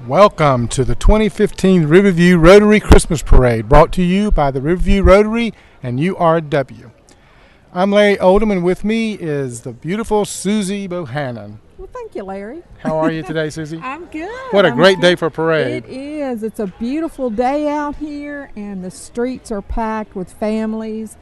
Welcome to the 2015 Riverview Rotary Christmas Parade, brought to you by the Riverview Rotary and URW. I'm Larry Oldham, and with me is the beautiful Susie Bohannon. Well, thank you, Larry. How are you today, Susie? I'm good. What a great day for a parade. It is. It's a beautiful day out here, and the streets are packed with families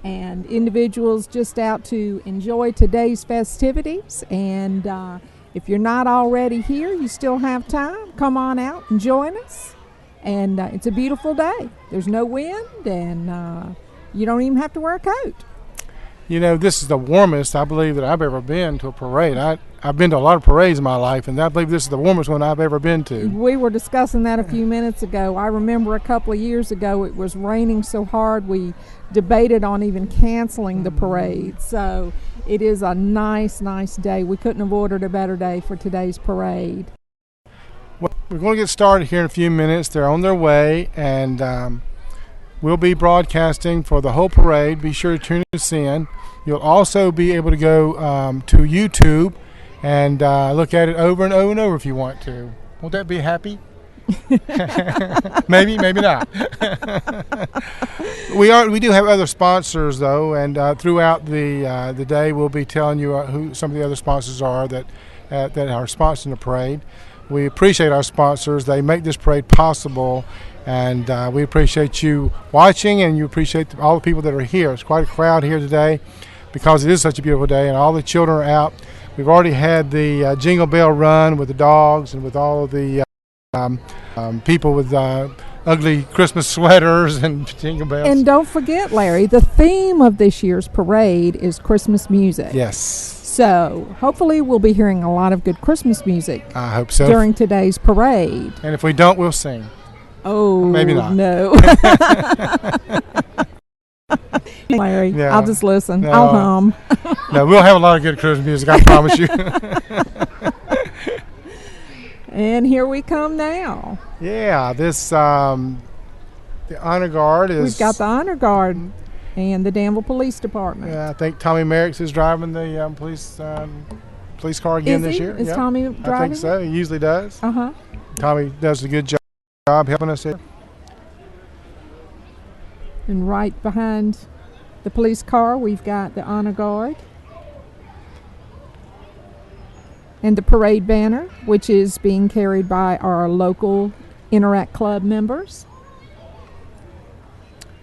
and individuals just out to enjoy today's festivities. And if you're not already here, you still have time. Come on out and join us. And it's a beautiful day. There's no wind, and you don't even have to wear a coat. You know, this is the warmest, I believe, that I've ever been to a parade. I've been to a lot of parades in my life, and I believe this is the warmest one I've ever been to. We were discussing that a few minutes ago. I remember a couple of years ago it was raining so hard we debated on even canceling the parade. So it is a nice day. We couldn't have ordered a better day for today's parade. Well, we're going to get started here in a few minutes. They're on their way, and we'll be broadcasting for the whole parade. Be sure to tune us in. You'll also be able to go to YouTube and look at it over and over and over if you want to. Won't that be happy? Maybe not. We do have other sponsors though, and throughout the day we'll be telling you who some of the other sponsors are that are sponsoring the parade. We appreciate our sponsors. They make this parade possible, and we appreciate you watching, and you appreciate all the people that are here. It's quite a crowd here today because it is such a beautiful day, and all the children are out. We've already had the Jingle Bell Run with the dogs and with all of the people with ugly Christmas sweaters and jingle bells. And don't forget, Larry, the theme of this year's parade is Christmas music. Yes. So hopefully we'll be hearing a lot of good Christmas music. I hope so. During today's parade. And if we don't, we'll sing. Oh, maybe not. No. Larry, yeah. I'll just listen. No. I'll hum. No, we'll have a lot of good Christmas music, I promise you. And here we come now. Yeah, this the honor guard is. We've got the honor guard and the Danville Police Department. Yeah, I think Tommy Merricks is driving the police car again this year. Is Tommy driving? I think so. He usually does. Tommy does a good job helping us here. And right behind the police car, we've got the honor guard and the parade banner, which is being carried by our local Interact Club members.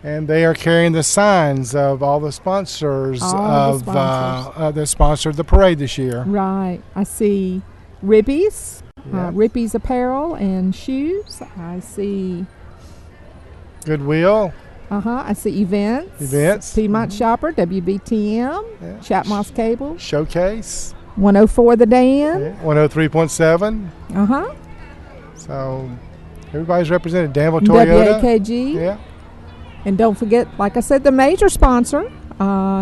And they are carrying the signs of all the sponsors that sponsored the parade this year. Right. I see Ribbies, Ribbies Apparel and Shoes. I see Goodwill. I see Events. Piedmont Shopper, WBTM, Chatmoss Cable. Showcase. 104 The Dan. 103.7. So everybody's represented. Danville Toyota. WAKG. Yeah. And don't forget, like I said, the major sponsor,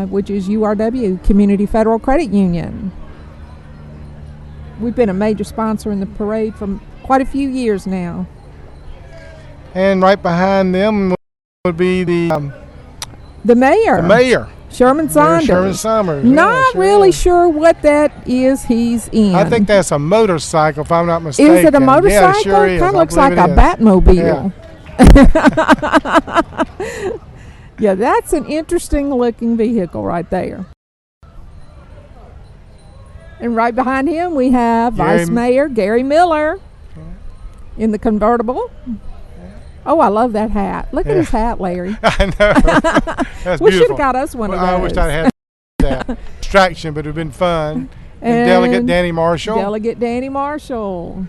which is URW, Community Federal Credit Union. We've been a major sponsor in the parade for quite a few years now. And right behind them would be the mayor. The mayor. Sherman Saunders. Sherman Summers. Not really sure what that is he's in. I think that's a motorcycle, if I'm not mistaken. Is it a motorcycle? Yeah, it sure is. Kind of looks like a Batmobile. Yeah, that's an interesting looking vehicle right there. And right behind him we have Vice Mayor Gary Miller in the convertible. Oh, I love that hat. Look at his hat, Larry. I know. That's we beautiful. should have got us one of those. I wish I had that distraction, but it would have been fun. And Delegate Danny Marshall. Delegate Danny Marshall.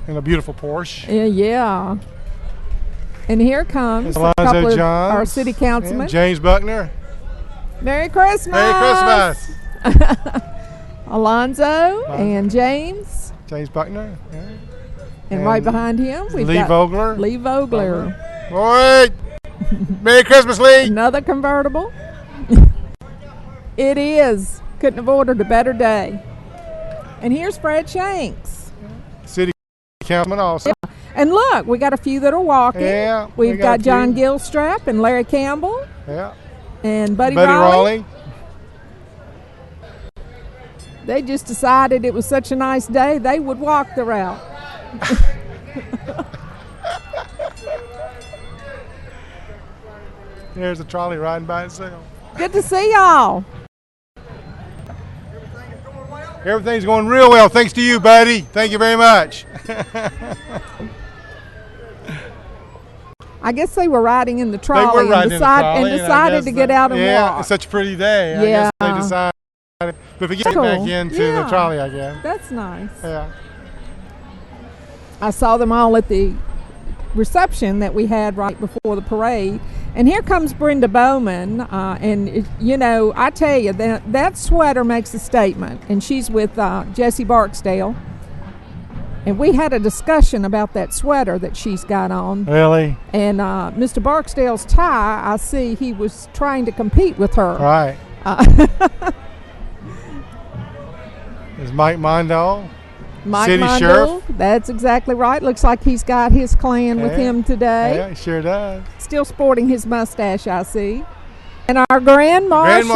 In a beautiful Porsche. Yeah. And here comes a couple of our city councilmen. James Buckner. Merry Christmas. Merry Christmas. Alonzo and James. James Buckner. Yeah. And right behind him, we've got Vogler. Lee Vogler. All right. Merry Christmas, Lee. Another convertible. It is. Couldn't have ordered a better day. And here's Fred Shanks. City councilman also. Yeah. And look, we got a few that are walking. Yeah. We've got John Gilstrap and Larry Campbell. Yeah. And Buddy Raleigh. They just decided it was such a nice day, they would walk the route. There's a trolley riding by itself. Good to see y'all. Everything's going real well. Thanks to you, buddy. Thank you very much. I guess they were riding in the trolley, They were riding in the trolley, and decided to get out and yeah, walk. it's such a pretty day. Yeah. I guess they decided. But we get Cool. back into the trolley, I guess. That's nice. Yeah. I saw them all at the reception that we had right before the parade. And here comes Brenda Bowman. I tell you, that sweater makes a statement. And she's with Jesse Barksdale. And we had a discussion about that sweater that she's got on. Really? And Mr. Barksdale's tie, I see he was trying to compete with her. Right. Is Mike Mondal? Mike City Mondale, Sheriff? That's exactly right. Looks like he's got his clan with him today. Yeah, he sure does. Still sporting his mustache, I see. And our Grand Marshal,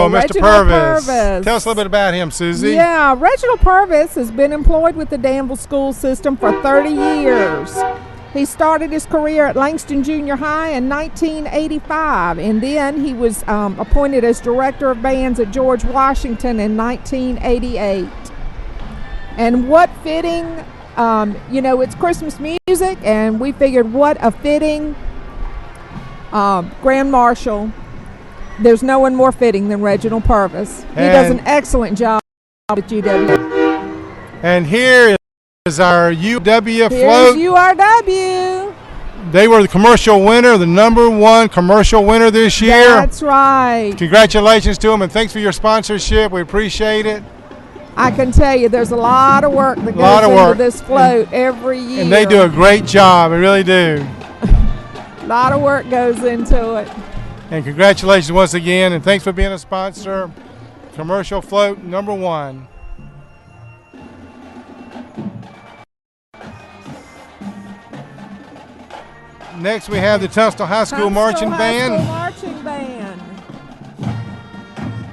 Mr. Reginald Purvis. Purvis. Tell us a little bit about him, Susie. Yeah, Reginald Purvis has been employed with the Danville school system for 30 years. He started his career at Langston Junior High in 1985, and then he was appointed as director of bands at George Washington in 1988. And what fitting, it's Christmas music, and we figured what a fitting Grand Marshal. There's no one more fitting than Reginald Purvis. He does an excellent job at UW. And here is our UW Here's float. URW. They were the commercial winner, the #1 commercial winner this year. That's right. Congratulations to them, and thanks for your sponsorship. We appreciate it. I can tell you there's a lot of work that goes into this float every year. And they do a great job. They really do. A lot of work goes into it. And congratulations once again, and thanks for being a sponsor. Commercial float #1. Next we have the Tunstall High School Marching Band.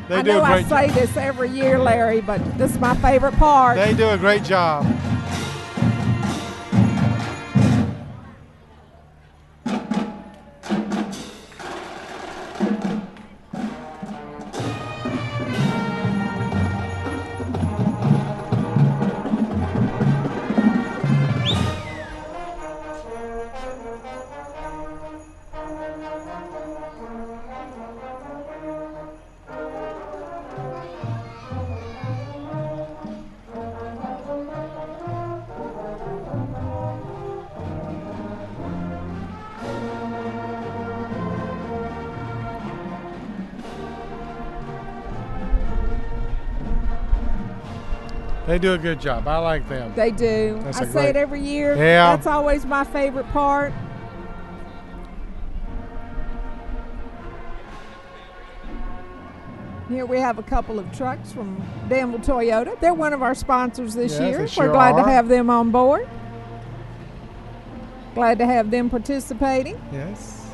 They do a great job. I say this every year, Larry, but this is my favorite part. They do a great job. They do a good job. I like them. They do. I say it every year. Yeah. That's always my favorite part. Here we have a couple of trucks from Danville Toyota. They're one of our sponsors this year. We're glad to have them on board. Glad to have them participating. Yes.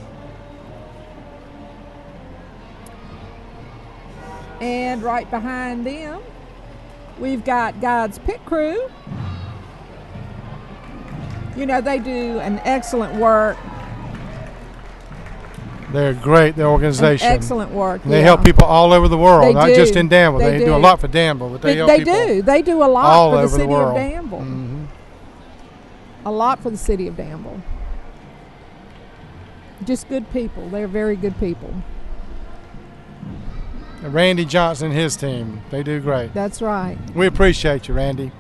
And right behind them, we've got God's Pit Crew. They do an excellent work. They're great, the organization. Excellent work. They help people all over the world, not just in Danville. They do a lot for Danville, but they help people. They do a lot all for the over city the world. of Danville. Mm-hmm. A lot for the city of Danville. Just good people. They're very good people. Randy Johnson and his team, they do great. That's right. We appreciate you, Randy.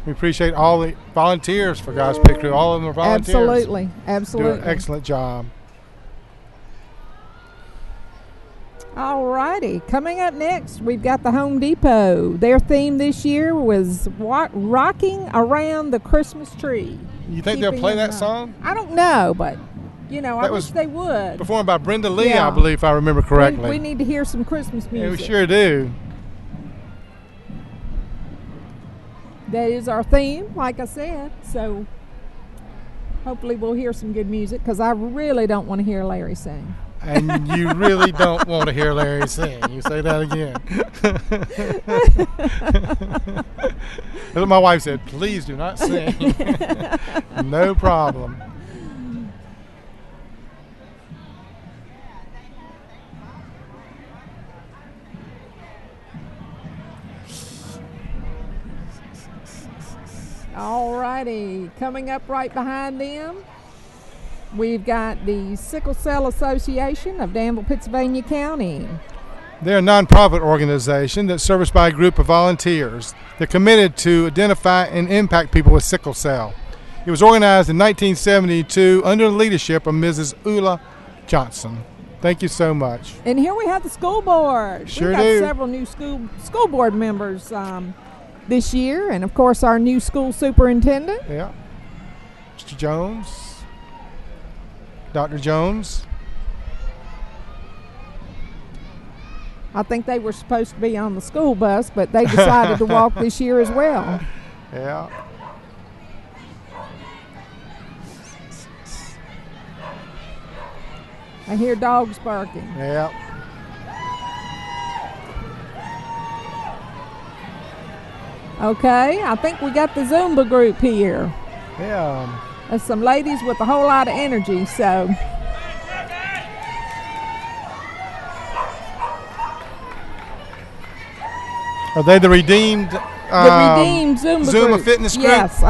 We appreciate all the volunteers for God's Pit Crew. All of them are volunteers. Absolutely. Do an excellent job. All righty. Coming up next, we've got the Home Depot. Their theme this year was rocking around the Christmas tree. You think they'll play that song? I don't know, but I wish they would. Performed by Brenda Lee, I believe, if I remember correctly. We need to hear some Christmas music. Yeah, we sure do. That is our theme, like I said. So hopefully we'll hear some good music, because I really don't want to hear Larry sing. And you really don't want to hear Larry sing. You say that again. That's what my wife said. Please do not sing. No problem. All righty, coming up right behind them, we've got the Sickle Cell Association of Danville, Pittsylvania County. They're a nonprofit organization that's serviced by a group of volunteers. They're committed to identify and impact people with sickle cell. It was organized in 1972 under the leadership of Mrs. Ula Johnson. Thank you so much. And here we have the school board. Sure We've got do. several new school board members this year, and of course our new school superintendent. Yeah. Mr. Jones. Dr. Jones. I think they were supposed to be on the school bus, but they decided to walk this year as well. Yeah. I hear dogs barking. Yeah. Okay, I think we got the Zumba group here. Yeah. There's some ladies with a whole lot of energy, so. Are they the redeemed? The redeemed Zumba group. Fitness group? Yes,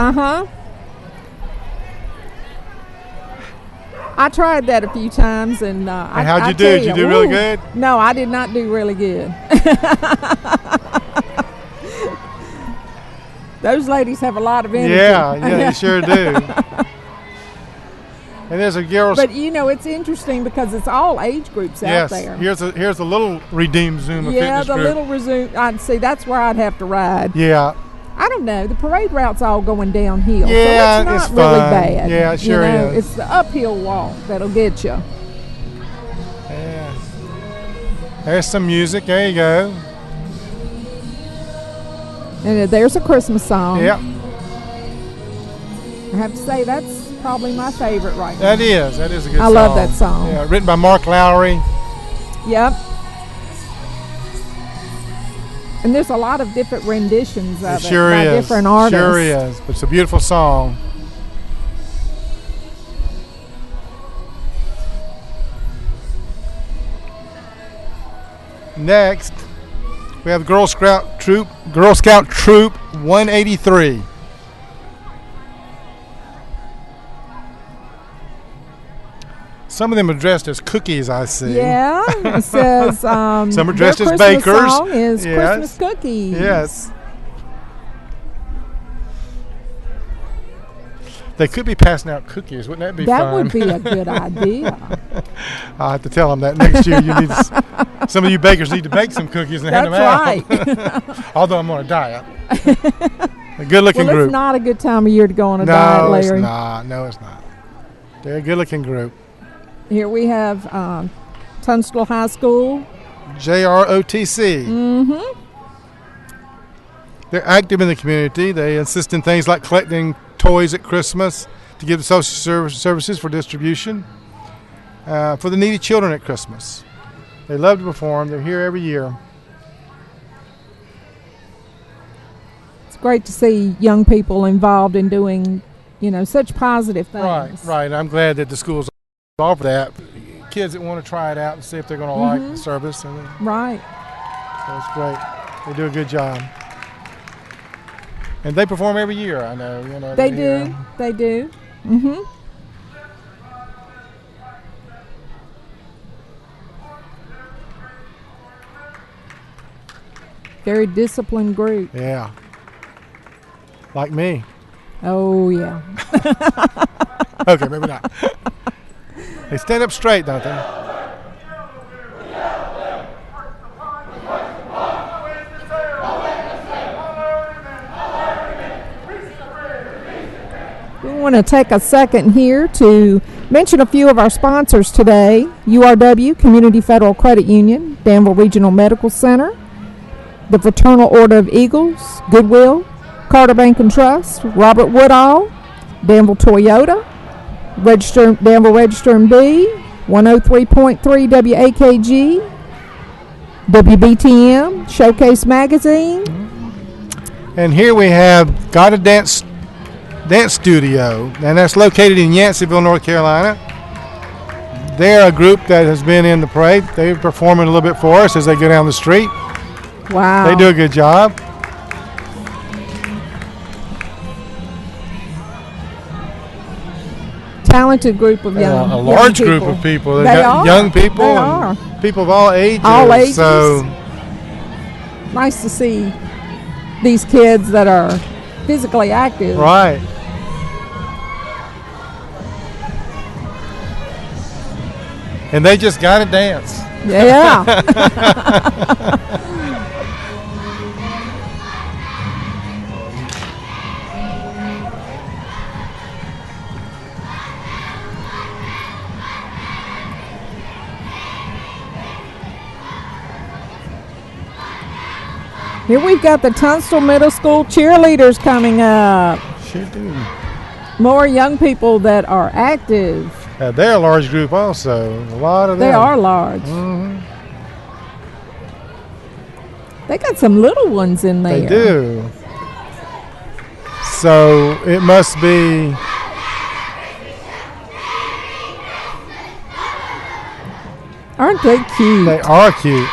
I tried that a few times, and how'd you do? Did you do really good? No, I did not do really good. Those ladies have a lot of energy. Yeah, you sure do. And there's a girl. But you know, it's interesting because it's all age groups out there. Here's a little redeemed Zumba fitness the group. little resume. I'd see that's where I'd have to ride. Yeah. I don't know. The parade route's all going downhill. Yeah, so it's it's not really fun. bad. Yeah, it sure is. It's the uphill walk that'll get you. Yeah. There's some music. There you go. And there's a Christmas song. Yep. I have to say that's probably my favorite right now. That is a good song. I love that song. Yeah, written by Mark Lowry. Yep. And there's a lot of different renditions of it Sure by is. different artists. Sure is. But it's a beautiful song. Next, we have Girl Scout Troop 183. Some of them are dressed as cookies, I see. Yeah, it says some are dressed their as Christmas bakers. song is Yes. Christmas cookies. Yes. They could be passing out cookies. Wouldn't that be fun? That would be a good idea. I'll have to tell them that next year. You need some of you bakers need to bake some cookies and hand them out. That's right. Although I'm on a diet. A good-looking Well, group. it's not a good time of year to go on a diet, Larry. No, it's not. No, it's not. They're a good-looking group. Here we have Tunstall High School. JROTC. Mm-hmm. They're active in the community. They assist in things like collecting toys at Christmas to give the social services for distribution for the needy children at Christmas. They love to perform. They're here every year. It's great to see young people involved in doing, such positive things. Right. I'm glad that the schools offer that. Kids that want to try it out and see if they're going to like the service. Right. So it's great. They do a good job. And they perform every year, I know. They do. They do. Mm-hmm. Very disciplined group. Yeah. Like me. Oh, yeah. Okay, maybe not. They stand up straight, don't they? We want to take a second here to mention a few of our sponsors today. URW, Community Federal Credit Union, Danville Regional Medical Center, the Fraternal Order of Eagles, Goodwill, Carter Bank and Trust, Robert Woodall, Danville Toyota, Danville Register and B, 103.3 WAKG, WBTM, Showcase Magazine. And here we have Got a Dance Studio, and that's located in Yanceyville, North Carolina. They're a group that has been in the parade. They're performing a little bit for us as they go down the street. Wow. They do a good job. Talented group of young A large young group people. of people. They got are. young people They and are. people of all ages. All ages. So Nice to see these kids that are physically active. right. And they just got to dance. Yeah. Here we've got the Tunstall Middle School cheerleaders coming up. Sure do. More young people that are active. They're a large group also. A lot of them. They are large. Mhm. They got some little ones in there. They do. So it must be. Aren't they cute? They are cute.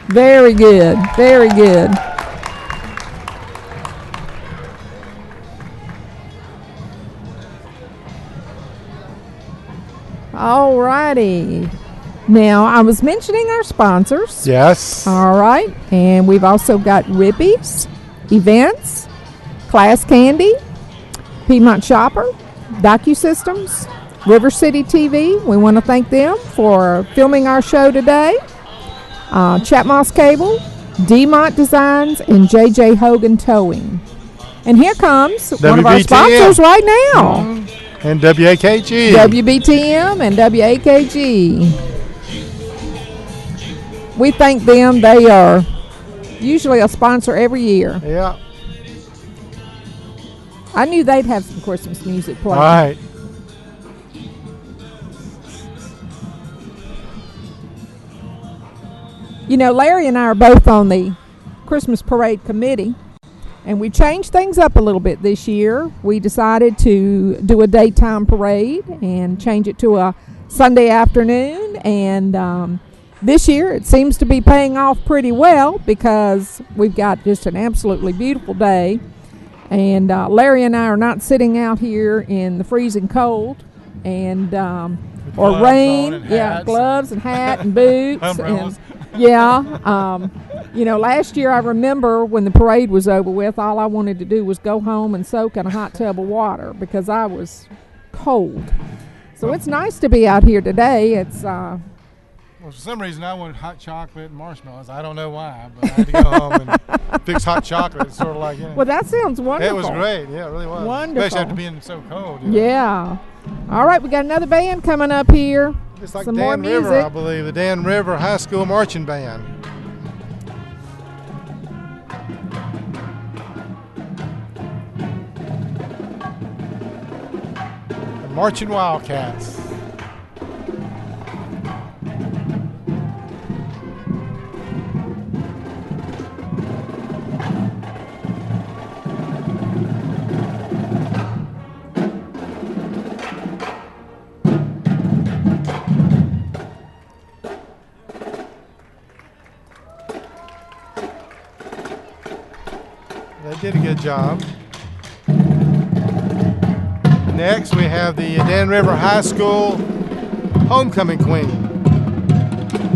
Very good. Very good. All righty. Now, I was mentioning our sponsors. Yes. All right. And we've also got Rippies, Events, Class Candy, Piedmont Shopper, DocuSystems, River City TV. We want to thank them for filming our show today. Chatmoss Cable, DeMont Designs, and JJ Hogan Towing. And here comes one of our WBTM. sponsors right now. And WAKG. WBTM and WAKG. We thank them. They are usually a sponsor every year. Yeah. I knew they'd have some Christmas music playing. All right. You know, Larry and I are both on the Christmas Parade Committee, and we changed things up a little bit this year. We decided to do a daytime parade and change it to a Sunday afternoon, and this year it seems to be paying off pretty well because we've got just an absolutely beautiful day, and Larry and I are not sitting out here in the freezing cold and or gloves rain. on and Yeah, hats gloves and hat and boots. Umbrellas. Yeah. You know, last year I remember when the parade was over with, all I wanted to do was go home and soak in a hot tub of water because I was cold. So it's nice to be out here today. It's Well, for some reason, I wanted hot chocolate and marshmallows. I don't know why, but I had to go home and fix hot chocolate. It's sort of like, well, that sounds wonderful. it was great. Yeah, it really was. Wonderful. Especially after being so cold. You know. Yeah. All right, we got another band coming up here. It's like Some Dan more River, music. I believe, the Dan River High School Marching Band. The Marching Wildcats. They did a good job. Next, we have the Dan River High School Homecoming Queen.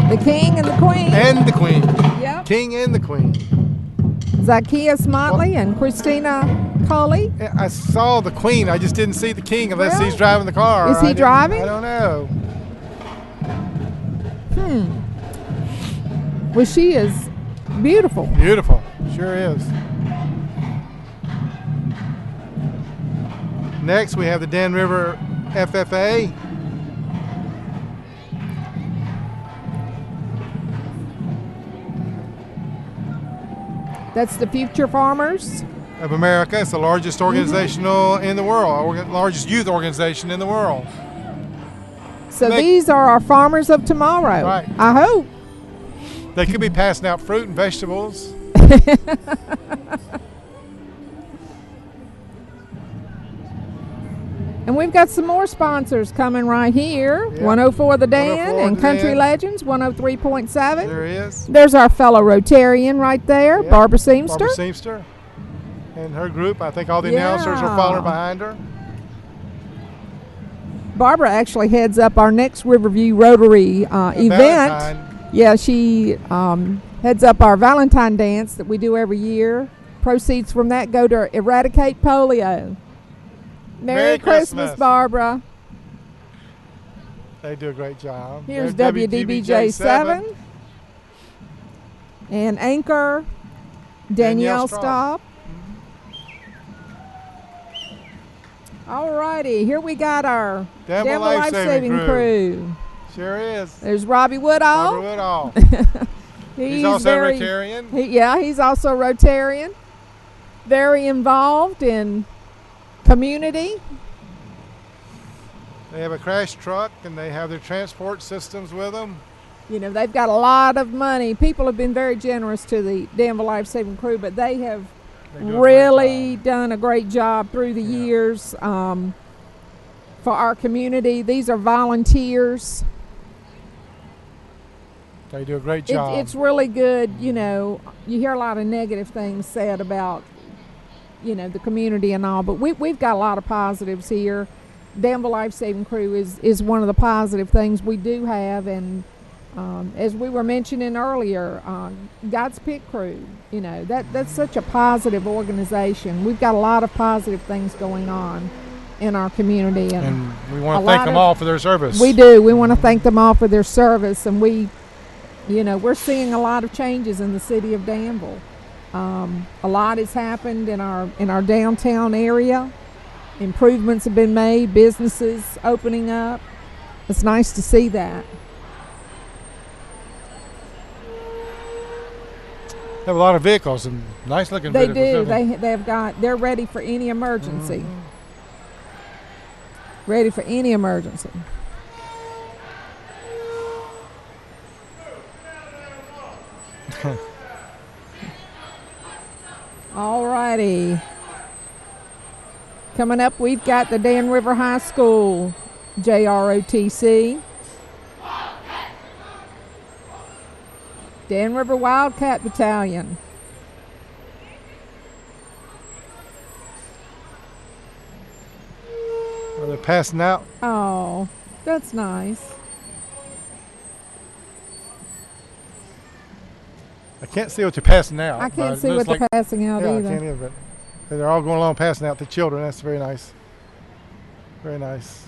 The King and the Queen. And the Queen. Yep. King and the Queen. Zacchaeus Motley and Christina Colley. Yeah, I saw the Queen. I just didn't see the King unless Well, he's driving the car. is he driving? I don't know. Well, she is beautiful. Beautiful. Sure is. Next, we have the Dan River FFA. That's the Future Farmers of America. It's the largest organizational in the world, largest youth organization in the world. So these are our farmers of tomorrow. Right. I hope. They could be passing out fruit and vegetables. And we've got some more sponsors coming right here. Yep. 104 The Dan 104 and The Country Dan. Legends, 103.7. There he is. There's our fellow Rotarian right there, Yep. Barbara Seamster. Barbara Seamster. And her group, I think all the Yeah. announcers are following behind her. Barbara actually heads up our next Riverview Rotary event. Valentine. Yeah, she heads up our Valentine dance that we do every year. Proceeds from that go to eradicate polio. Merry Christmas, Barbara. They do a great job. Here's There's WDBJ7 and anchor Danielle Staub. All righty, here we got our Denver Life-Saving Crew. Sure is. There's Robbie Woodall. Robert Woodall. He's also Rotarian. He's also Rotarian. Very involved in community. They have a crash truck and they have their transport systems with them. You know, they've got a lot of money. People have been very generous to the Danville Life-Saving Crew, but they have really done a great job through the years for our community. These are volunteers. They do a great job. It's really good. You know, you hear a lot of negative things said about, you know, the community and all, but we've got a lot of positives here. Danville Life-Saving Crew is one of the positive things we do have, and as we were mentioning earlier, God's Pit Crew, you know, that's such a positive organization. We've got a lot of positive things going on in our community, and we want to thank them all for their service. We do. We want to thank them all for their service, and we're seeing a lot of changes in the city of Danville. A lot has happened in our downtown area. Improvements have been made, businesses opening up. It's nice to see that. They have a lot of vehicles and nice looking They vehicles. do. They're ready for any emergency. Mm-hmm. Ready for any emergency. All righty. Coming up, we've got the Dan River High School JROTC. Dan River Wildcat Battalion. Are they passing out? Oh, that's nice. I can't see what they're passing out. I can't see what they're passing out either. I can't either, but they're all going along passing out to children. That's very nice. Very nice.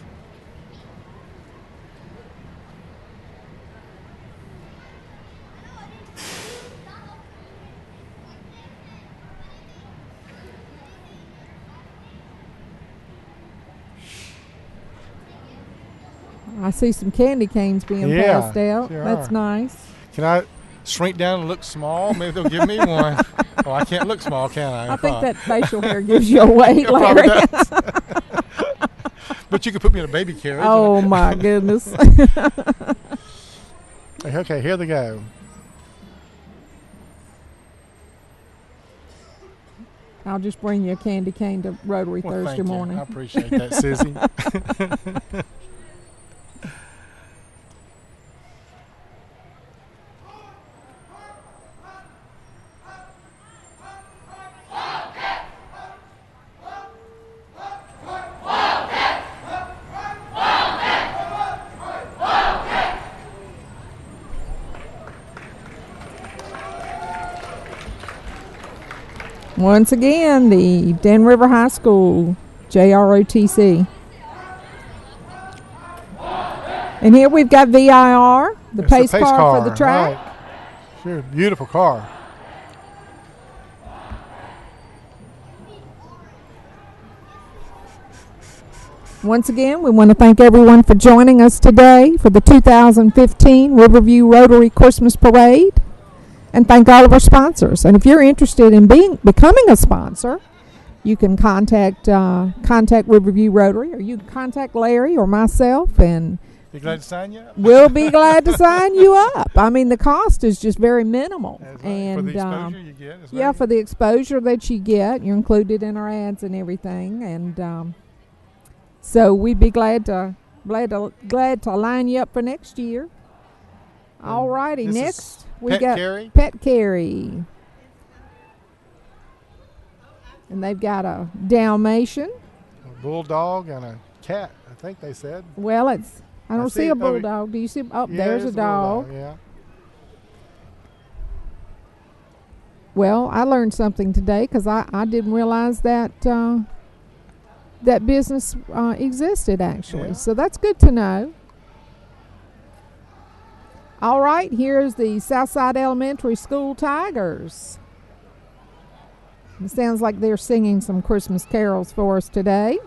I see some candy canes being passed out. Sure That's are. nice. Can I shrink down and look small? Maybe they'll give me one. Oh, I can't look small, can I? I think that facial hair gives you away, Larry. But you could put me in a baby carriage. Oh, my goodness. Okay, here they go. I'll just bring you a candy cane to Rotary Thursday thank morning. You. I appreciate that, Susie. Once again, the Dan River High School JROTC. And here we've got VIR, the pace car for the track. Right. Sure, beautiful car. Once again, we want to thank everyone for joining us today for the 2015 Riverview Rotary Christmas Parade. and thank all of our sponsors. And if you're interested in becoming a sponsor, you can contact Riverview Rotary, or you can contact Larry or myself, and be glad to sign you up. We'll be glad to sign you up. I mean, the cost is just very minimal. That's right. And for the exposure you get. Yeah, for the exposure that you get, you're included in our ads and everything. And so we'd be glad to line you up for next year. All righty, next we got Pet Carry. And they've got a Dalmatian, a bulldog, and a cat, I think they said. Well, I don't see a bulldog. Do you see? Oh, yeah, there's a dog. Yeah. Well, I learned something today because I didn't realize that that business existed, actually. Yeah. So that's good to know. All right, here's the Southside Elementary School Tigers. It sounds like they're singing some Christmas carols for us today.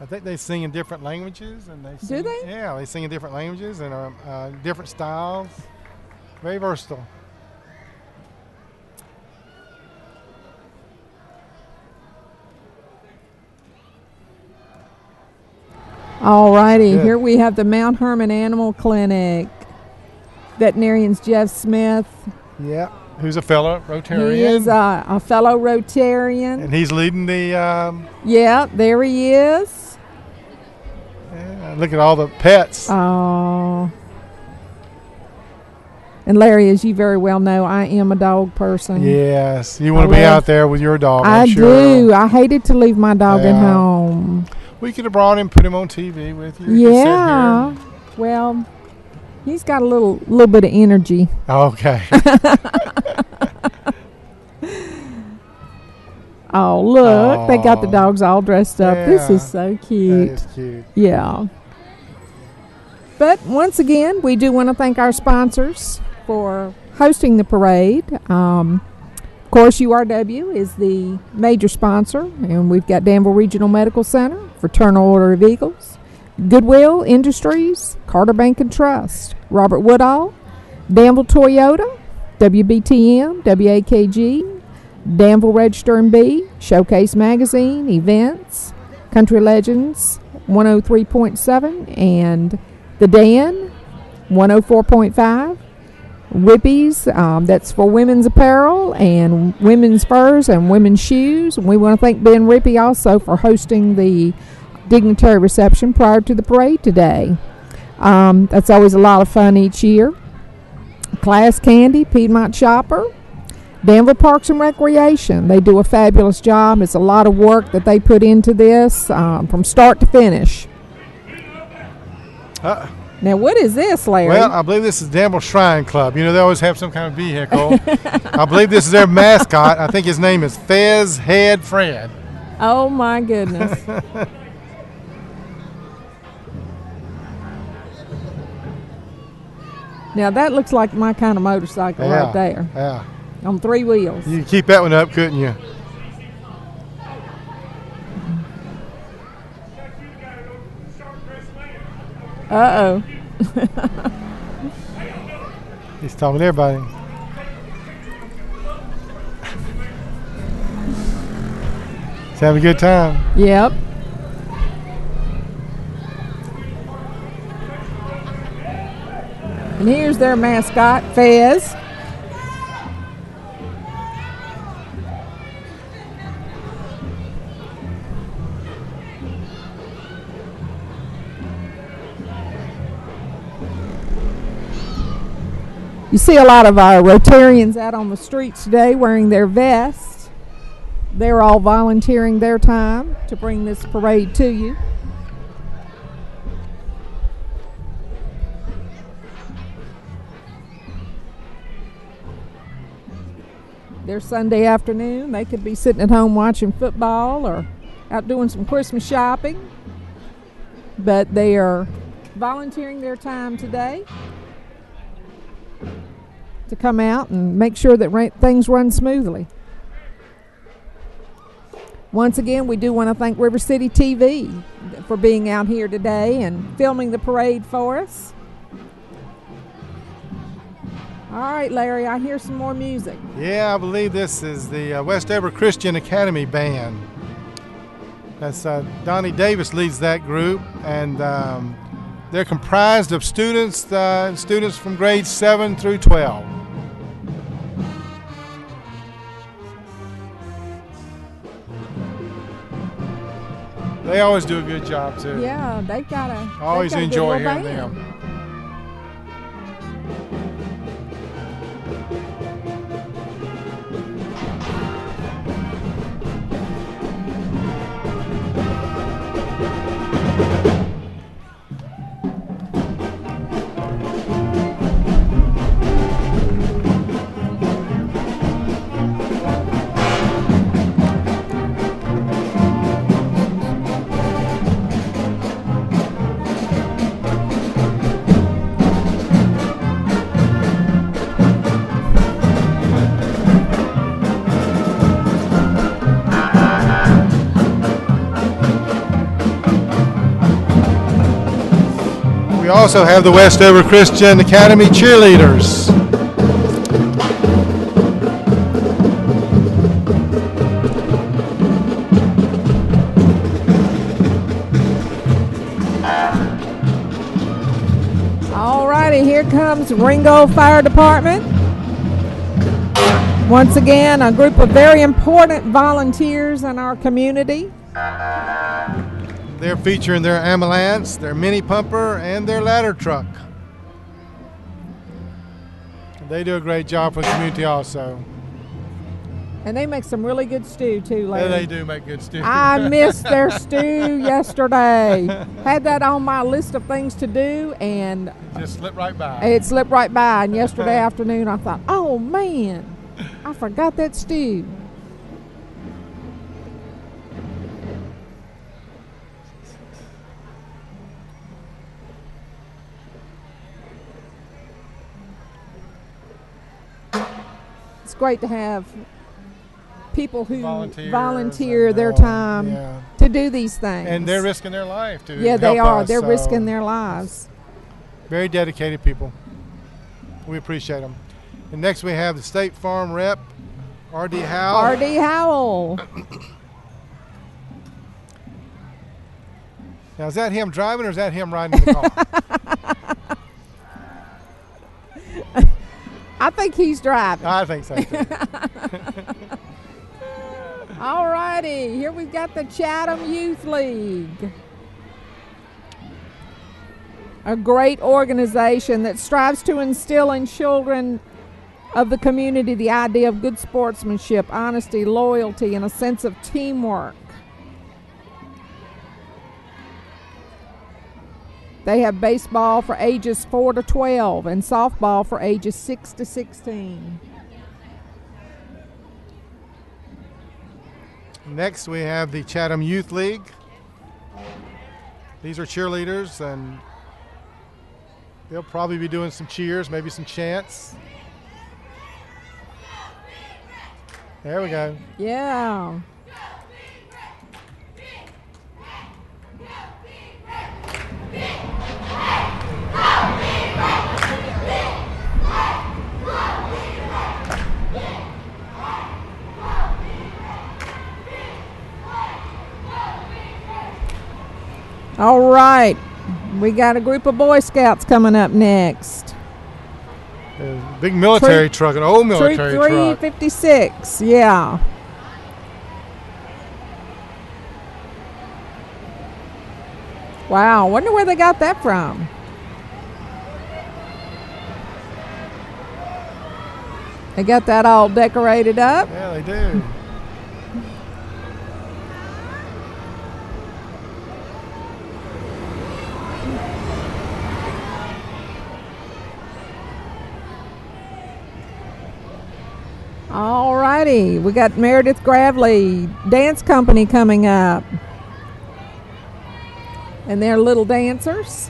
I think they sing in different languages, and do they? Yeah, they sing in different languages and different styles. Very versatile. All righty, here we have the Mount Hermon Animal Clinic. Veterinarian's Jeff Smith. Yeah, who's a fellow Rotarian. He is a fellow Rotarian. And he's leading the... yeah, there he is. Yeah, look at all the pets. Oh. And Larry, as you very well know, I am a dog person. Yes, you want to be out there with your dog, I I'm sure. do. I hated to leave my dog at home. We could have brought him, put him on TV with you. Yeah. Well, he's got a little bit of energy. Okay. Oh, look. They got the dogs all dressed up. Yeah, this is so cute. That is cute. Yeah. But once again, we do want to thank our sponsors for hosting the parade. Of course, URW is the major sponsor, and we've got Danville Regional Medical Center, Fraternal Order of Eagles, Goodwill Industries, Carter Bank and Trust, Robert Woodall, Danville Toyota, WBTM, WAKG, Danville Register and B, Showcase Magazine, Events, Country Legends 103.7, and The Dan 104.5. Rippies, that's for women's apparel and women's furs and women's shoes. And we want to thank Ben Rippey also for hosting the dignitary reception prior to the parade today. That's always a lot of fun each year. Class Candy, Piedmont Shopper, Danville Parks and Recreation. They do a fabulous job. It's a lot of work that they put into this from start to finish. Now, what is this, Larry? Well, I believe this is Danville Shrine Club. You know, they always have some kind of vehicle. I believe this is their mascot. I think his name is Fez Head Fred. Oh, my goodness. Now, that looks like my kind of motorcycle right there. Yeah. On 3 wheels. You could keep that one up, couldn't you? Uh-oh. He's talking to everybody. He's having a good time. Yep. And here's their mascot, Fez. You see a lot of our Rotarians out on the streets today wearing their vests. They're all volunteering their time to bring this parade to you. Their Sunday afternoon, they could be sitting at home watching football or out doing some Christmas shopping. But they are volunteering their time today to come out and make sure that things run smoothly. Once again, we do want to thank River City TV for being out here today and filming the parade for us. All right, Larry, I hear some more music. Yeah, I believe this is the Westover Christian Academy Band. That's Donnie Davis leads that group, and they're comprised of students from grades 7 through 12. They always do a good job too. Yeah, they've got a. I always they've got enjoy a good hearing little band. them. We also have the Westover Christian Academy Cheerleaders. All righty, here comes Ringo Fire Department. Once again, a group of very important volunteers in our community. They're featuring their ambulance, their mini pumper, and their ladder truck. They do a great job for the community also. And they make some really good stew too, Yeah, Larry. they do make good stew. I missed their stew yesterday. Had that on my list of things to do, and Just slip right by. it slipped right by. And yesterday afternoon, I thought, oh man, I forgot that stew. It's great to have people who volunteer their time Yeah. to do these things. And they're risking their life to yeah, help they are. us, They're so risking their lives. Very dedicated people. We appreciate them. And next we have the State Farm rep, R.D. Howe. R.D. Howell. Now, is that him driving or is that him riding in the car? I think he's driving. I think so too. All righty, here we've got the Chatham Youth League. A great organization that strives to instill in children of the community the idea of good sportsmanship, honesty, loyalty, and a sense of teamwork. They have baseball for ages 4 to 12 and softball for ages 6 to 16. Next we have the Chatham Youth League. These are cheerleaders, and they'll probably be doing some cheers, maybe some chants. There we go. Yeah. All right, we got a group of Boy Scouts coming up next. Big military truck, an old military Troop truck. 356, yeah. Wow, wonder where they got that from. They got that all decorated up. Yeah, they do. All righty, we got Meredith Gravely Dance Company coming up. And they're little dancers.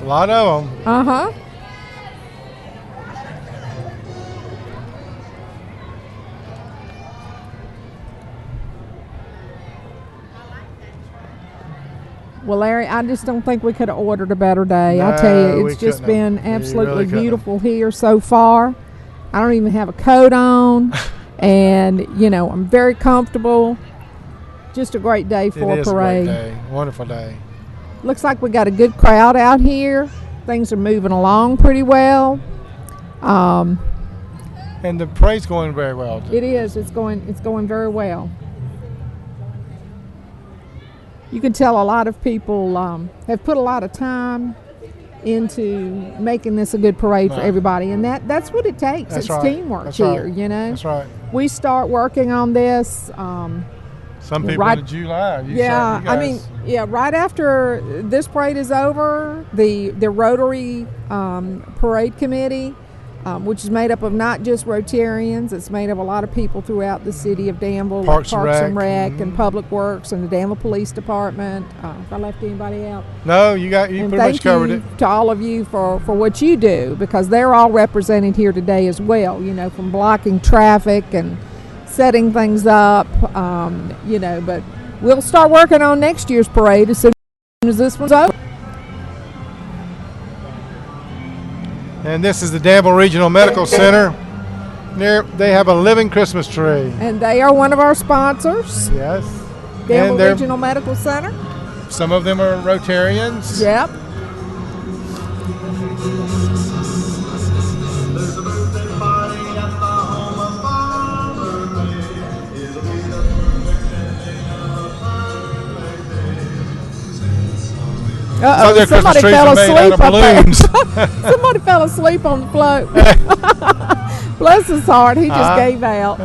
lot of them. Uh-huh. Well, Larry, I just don't think we could have ordered a better day. I tell you, it's just been absolutely beautiful here so far. I don't even have a coat on, and I'm very comfortable. Just a great day for a parade. It is a great day. Wonderful day. Looks like we got a good crowd out here. Things are moving along pretty well. And the parade's going very well. It is. It's going very well. You can tell a lot of people have put a lot of time into making this a good parade for everybody, and that's what it takes. It's teamwork here, That's right. We start working on this. Some people in July. Right after this parade is over, the Rotary parade committee, which is made up of not just Rotarians, it's made of a lot of people throughout the city of Danville, Parks and Rec, and Public Works, and the Danville Police Department. If I left anybody out, no, you pretty much covered it. To all of you for what you do, because they're all represented here today as well. From blocking traffic and setting things up. But we'll start working on next year's parade as soon as this one's over. And this is the Danville Regional Medical Center. They have a living Christmas tree. And they are one of our sponsors. Yes. Danville Regional Medical Center. Some of them are Rotarians. Yep. Uh-oh, somebody fell asleep up there. Somebody fell asleep on the float. Bless his heart, he just gave out.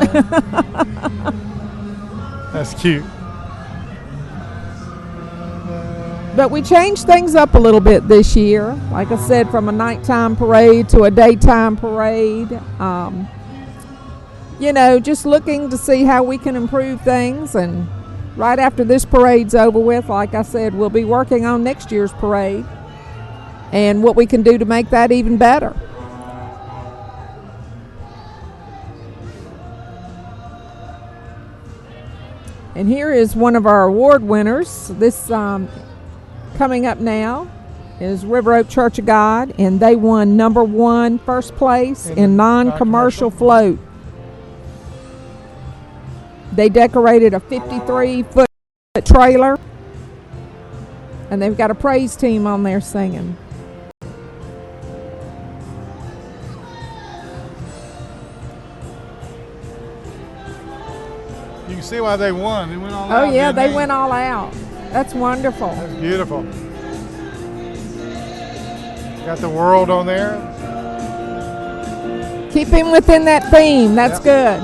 That's cute. But we changed things up a little bit this year. Like I said, from a nighttime parade to a daytime parade. Just looking to see how we can improve things. And right after this parade's over with, like I said, we'll be working on next year's parade and what we can do to make that even better. And here is one of our award winners. This coming up now is River Oak Church of God, and they won number 1 first place in non-commercial float. They decorated a 53-foot trailer, and they've got a praise team on there singing. You can see why they won. They went all out. Oh, yeah, they went all out. That's wonderful. That's beautiful. Got the world on there. Keep him within that theme. That's good.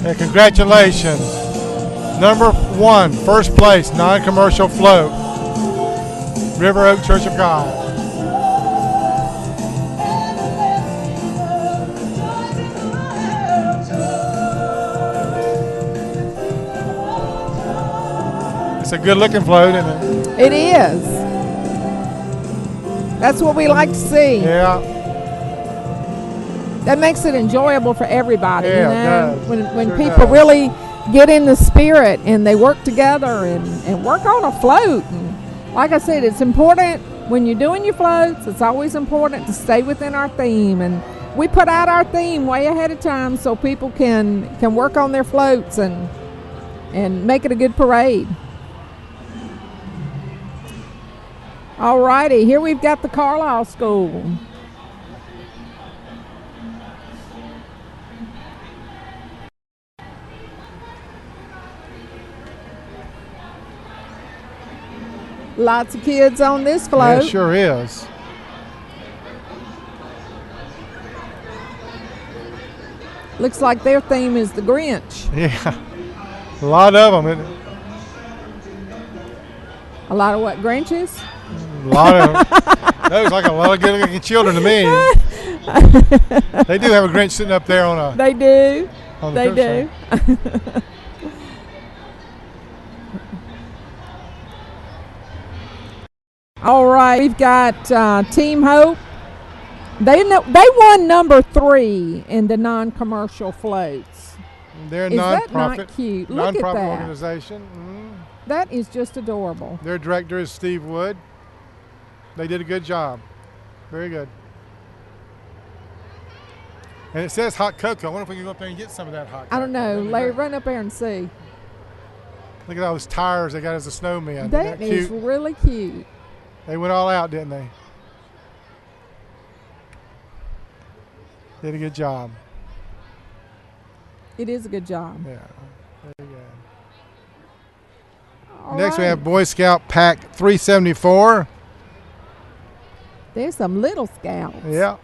And congratulations. Number 1, first place, non-commercial float. River Oak Church of God. It's a good looking float, isn't it? It is. That's what we like to see. Yeah. That makes it enjoyable for everybody. Yeah, it does. When Sure people does. really get in the spirit and they work together and work on a float. And like I said, it's important when you're doing your floats. It's always important to stay within our theme, and we put out our theme way ahead of time so people can work on their floats and make it a good parade. All righty, here we've got the Carlisle School. Lots of kids on this float. Yeah, it sure is. Looks like their theme is the Grinch. Yeah, a lot of them. A lot of what, Grinches? A lot of those like a lot of good-looking children to me. They do have a Grinch sitting up there on a. They do. On the They do. All right, we've got Team Hope. They won number 3 in the non-commercial floats. They're a Is that non-profit, not cute? Look at non-profit that. organization. Mm. That is just adorable. Their director is Steve Wood. They did a good job. Very good. And it says hot cocoa. I wonder if we can go up there and get some of that hot cocoa. I don't know. Larry, run up there and see. Look at all those tires they got as a snowman. That is cute? really cute. They went all out, didn't they? Did a good job. It is a good job. Yeah. Very good. All Next we right. have Boy Scout Pack 374. There's some little scouts. Yeah.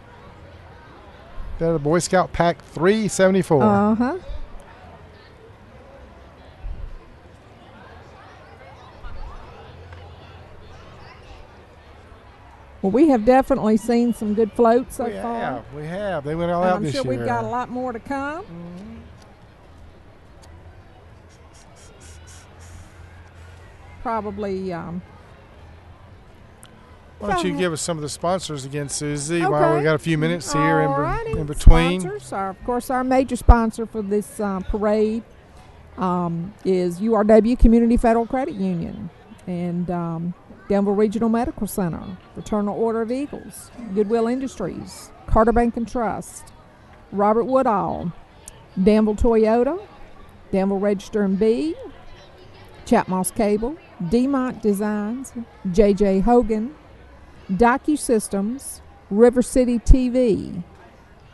They're the Boy Scout Pack 374. Uh-huh. Well, we have definitely seen some good floats so far. We have. They went all And out I'm this sure year. we've got a lot more to come. Probably. Why don't you give us some of the sponsors again, Susie, while Okay. we got a few minutes here Alrighty. in between. Sponsors are, of course, our major sponsor for this parade is URW Community Federal Credit Union and Denver Regional Medical Center, Fraternal Order of Eagles, Goodwill Industries, Carter Bank and Trust, Robert Woodall, Danville Toyota, Danville Register and B, Chatmoss Cable, DeMont Designs, J.J. Hogan, DocuSystems, River City TV,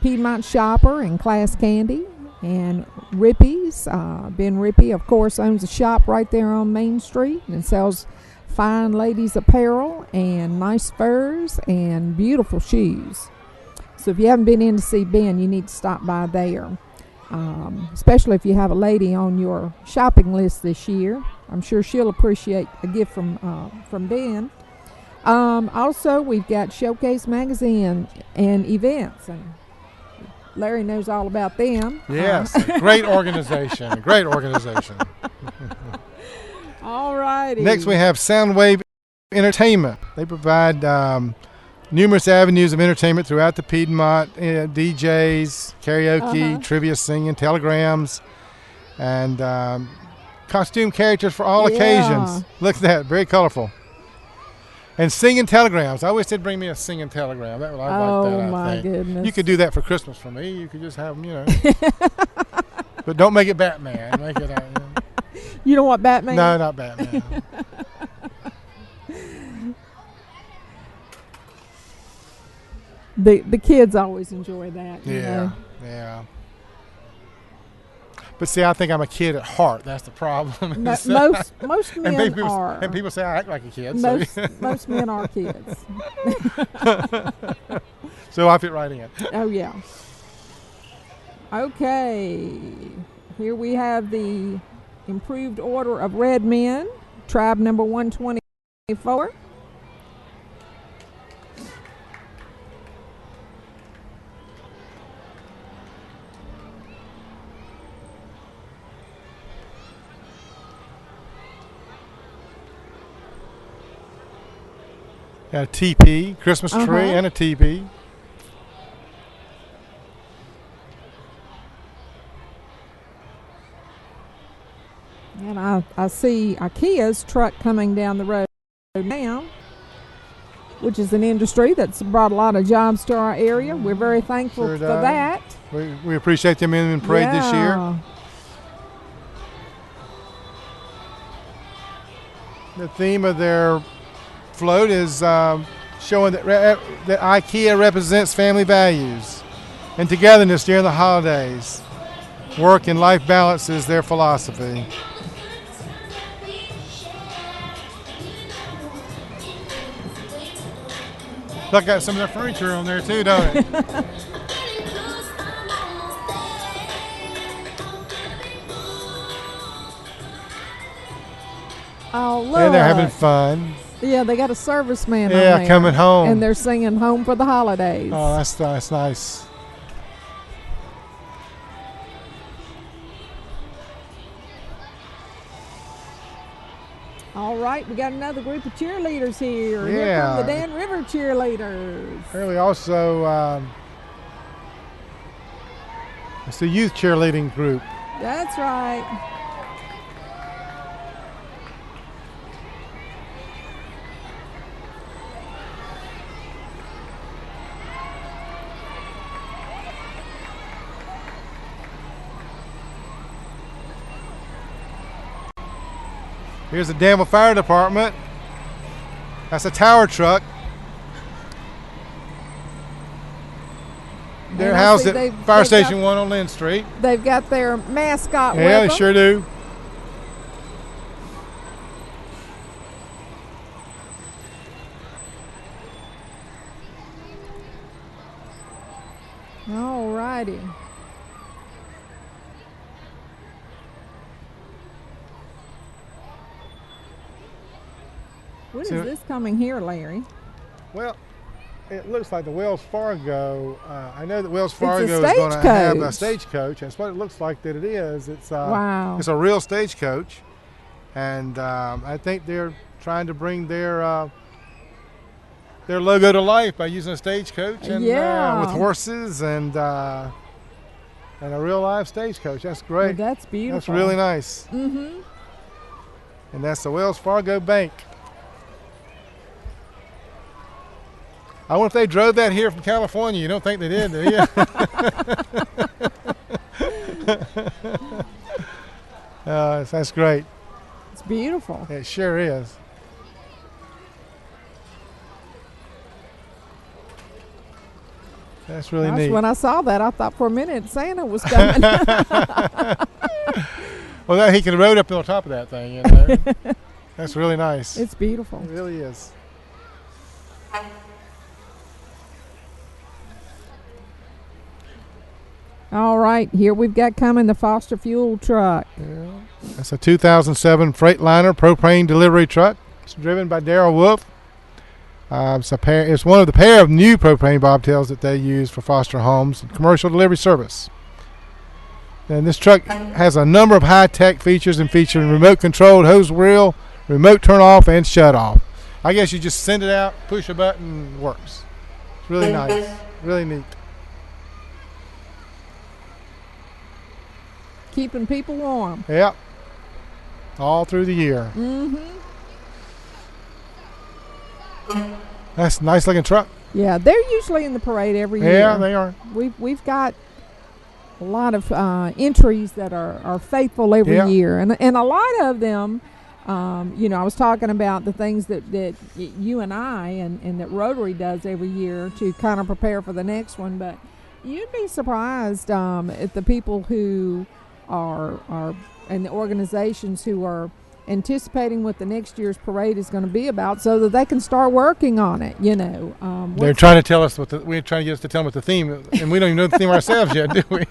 Piedmont Shopper and Class Candy, and Rippy's. Ben Rippy, of course, owns a shop right there on Main Street and sells fine ladies' apparel and nice furs and beautiful shoes. So if you haven't been in to see Ben, you need to stop by there, especially if you have a lady on your shopping list this year. I'm sure she'll appreciate a gift from Ben. Also, we've got Showcase Magazine and events, and Larry knows all about them. Yes, great organization. Great organization. All righty. Next, we have Soundwave Entertainment. They provide numerous avenues of entertainment throughout the Piedmont, DJs, karaoke, trivia singing, telegrams, and costume characters for all occasions. Look at that, very colorful. And singing telegrams. I wish they'd bring me a singing telegram. That would I like that. Oh my goodness! You could do that for Christmas for me. You could just have them, you know. But don't make it Batman. Make it. You don't want Batman? No, not Batman. The kids always enjoy that. You know? Yeah. But see, I think I'm a kid at heart. That's the problem. Most men are. And people say I act like a kid. Most men are kids. So I fit right in. Oh, yeah. Okay. Here we have the Improved Order of Red Men, tribe number 124. Got a teepee, Christmas tree, and a teepee. And I see IKEA's truck coming down the road now, which is an industry that's brought a lot of jobs to our area. We're very thankful for that. We appreciate them in parade this year. The theme of their float is showing that IKEA represents family values and togetherness during the holidays. Work and life balance is their philosophy. Look, got some of their furniture on there too, don't it? Oh, look. And they're having fun. Yeah, they got a serviceman on Yeah, there. coming home. And they're singing Home for the Holidays. Oh, that's nice. All right, we got another group of cheerleaders here. Here Yeah. come the Dan River cheerleaders. Here we also, it's the youth cheerleading group. That's right. Here's the Danville Fire Department. That's a tower truck. They're And I housed see at they've Fire got- Station 1 on Lynn Street. They've got their mascot Yeah, with they sure do. them. All righty. What is So- this coming here, Larry? Well, it looks like the Wells Fargo. I know that Wells Fargo is going to stagecoach. have a stagecoach. That's what it looks like that it is. It's Wow. It's a real stagecoach, and I think they're trying to bring their logo to life by using a stagecoach and Yeah. with horses and a real live stagecoach. That's great. Well, that's beautiful. That's really nice. Mm-hmm. And that's the Wells Fargo Bank. I wonder if they drove that here from California. You don't think they did, do you? That's great. It's beautiful. It sure is. That's really Gosh, neat. when I saw that, I thought for a minute Santa was coming. Well, he can rode up on top of that thing. You know? That's really nice. It's beautiful. It really is. All right, here we've got coming the Foster fuel truck. Yeah. That's a 2007 Freightliner propane delivery truck. It's driven by Darrell Wolf. It's one of the pair of new propane bobtails that they use for foster homes and commercial delivery service. And this truck has a number of high-tech features and featuring remote-controlled hose wheel, remote turn-off, and shut-off. I guess you just send it out, push a button, it works. It's really nice, really neat. Keeping people warm. Yep, all through the year. Mm-hmm. That's a nice-looking truck. Yeah, they're usually in the parade every year. Yeah, they are. We've got a lot of entries that are faithful every Yeah. year, and a lot of them. I was talking about the things that you and I and that Rotary does every year to kind of prepare for the next one. But you'd be surprised at the people who are and the organizations who are anticipating what the next year's parade is going to be about, so that they can start working on it. They're trying to tell us we're trying to get us to tell them what the theme, and we don't even know the theme ourselves yet, do we?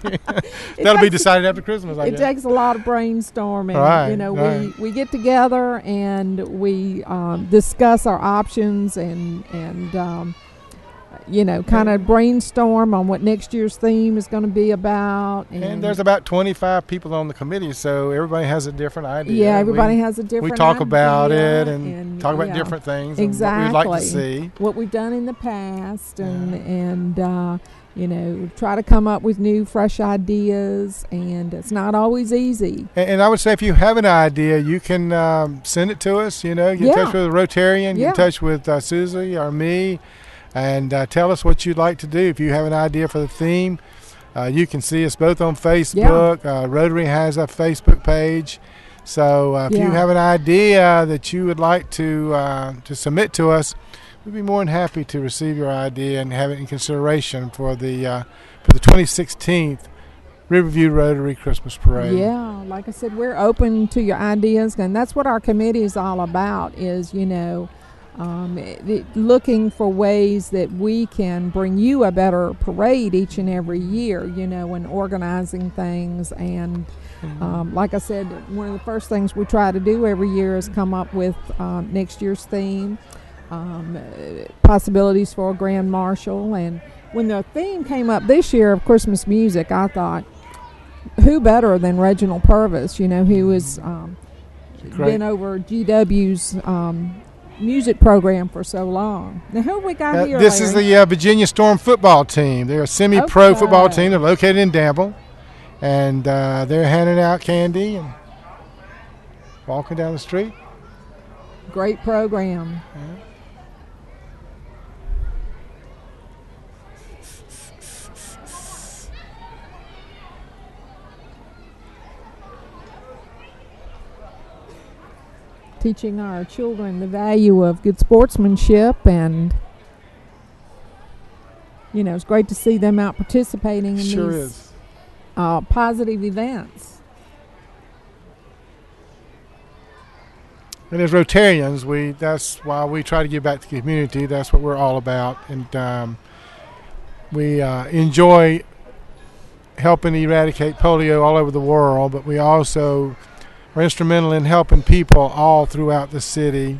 That'll be decided after Christmas. I It guess. takes a lot of brainstorming. Right, right. We get together and we discuss our options and kind of brainstorm on what next year's theme is going to be about. And there's about 25 people on the committee, so everybody has a different idea. Yeah, everybody has a different We talk about idea it and talk about different things exactly. and what we'd like to see. What we've done in the past and try to come up with new, fresh ideas, and it's not always easy. And I would say if you have an idea, you can send it to us, get in touch with a Rotarian, get in touch with Susie or me, and tell us what you'd like to do. If you have an idea for the theme, you can see us both on Facebook. Rotary has a Facebook page. So if you have an idea that you would like to submit to us, we'd be more than happy to receive your idea and have it in consideration for the 2016 Riverview Rotary Christmas Parade. Yeah, like I said, we're open to your ideas, and that's what our committee is all about. Is looking for ways that we can bring you a better parade each and every year, you know, and organizing things. And like I said, one of the first things we try to do every year is come up with next year's theme, possibilities for a grand marshal. And when the theme came up this year of Christmas music, I thought, who better than Reginald Purvis, you know, who has been over GW's music program for so long. Now, who we got here? This is the Virginia Storm football team. They're a semi-pro football team. They're located in Danville, and they're handing out candy and walking down the street. Great program. Yeah. Teaching our children the value of good sportsmanship, and you know, it's great to see them out participating in these positive events. And as Rotarians, that's why we try to give back to the community. That's what we're all about, and we enjoy helping eradicate polio all over the world, but we also are instrumental in helping people all throughout the city,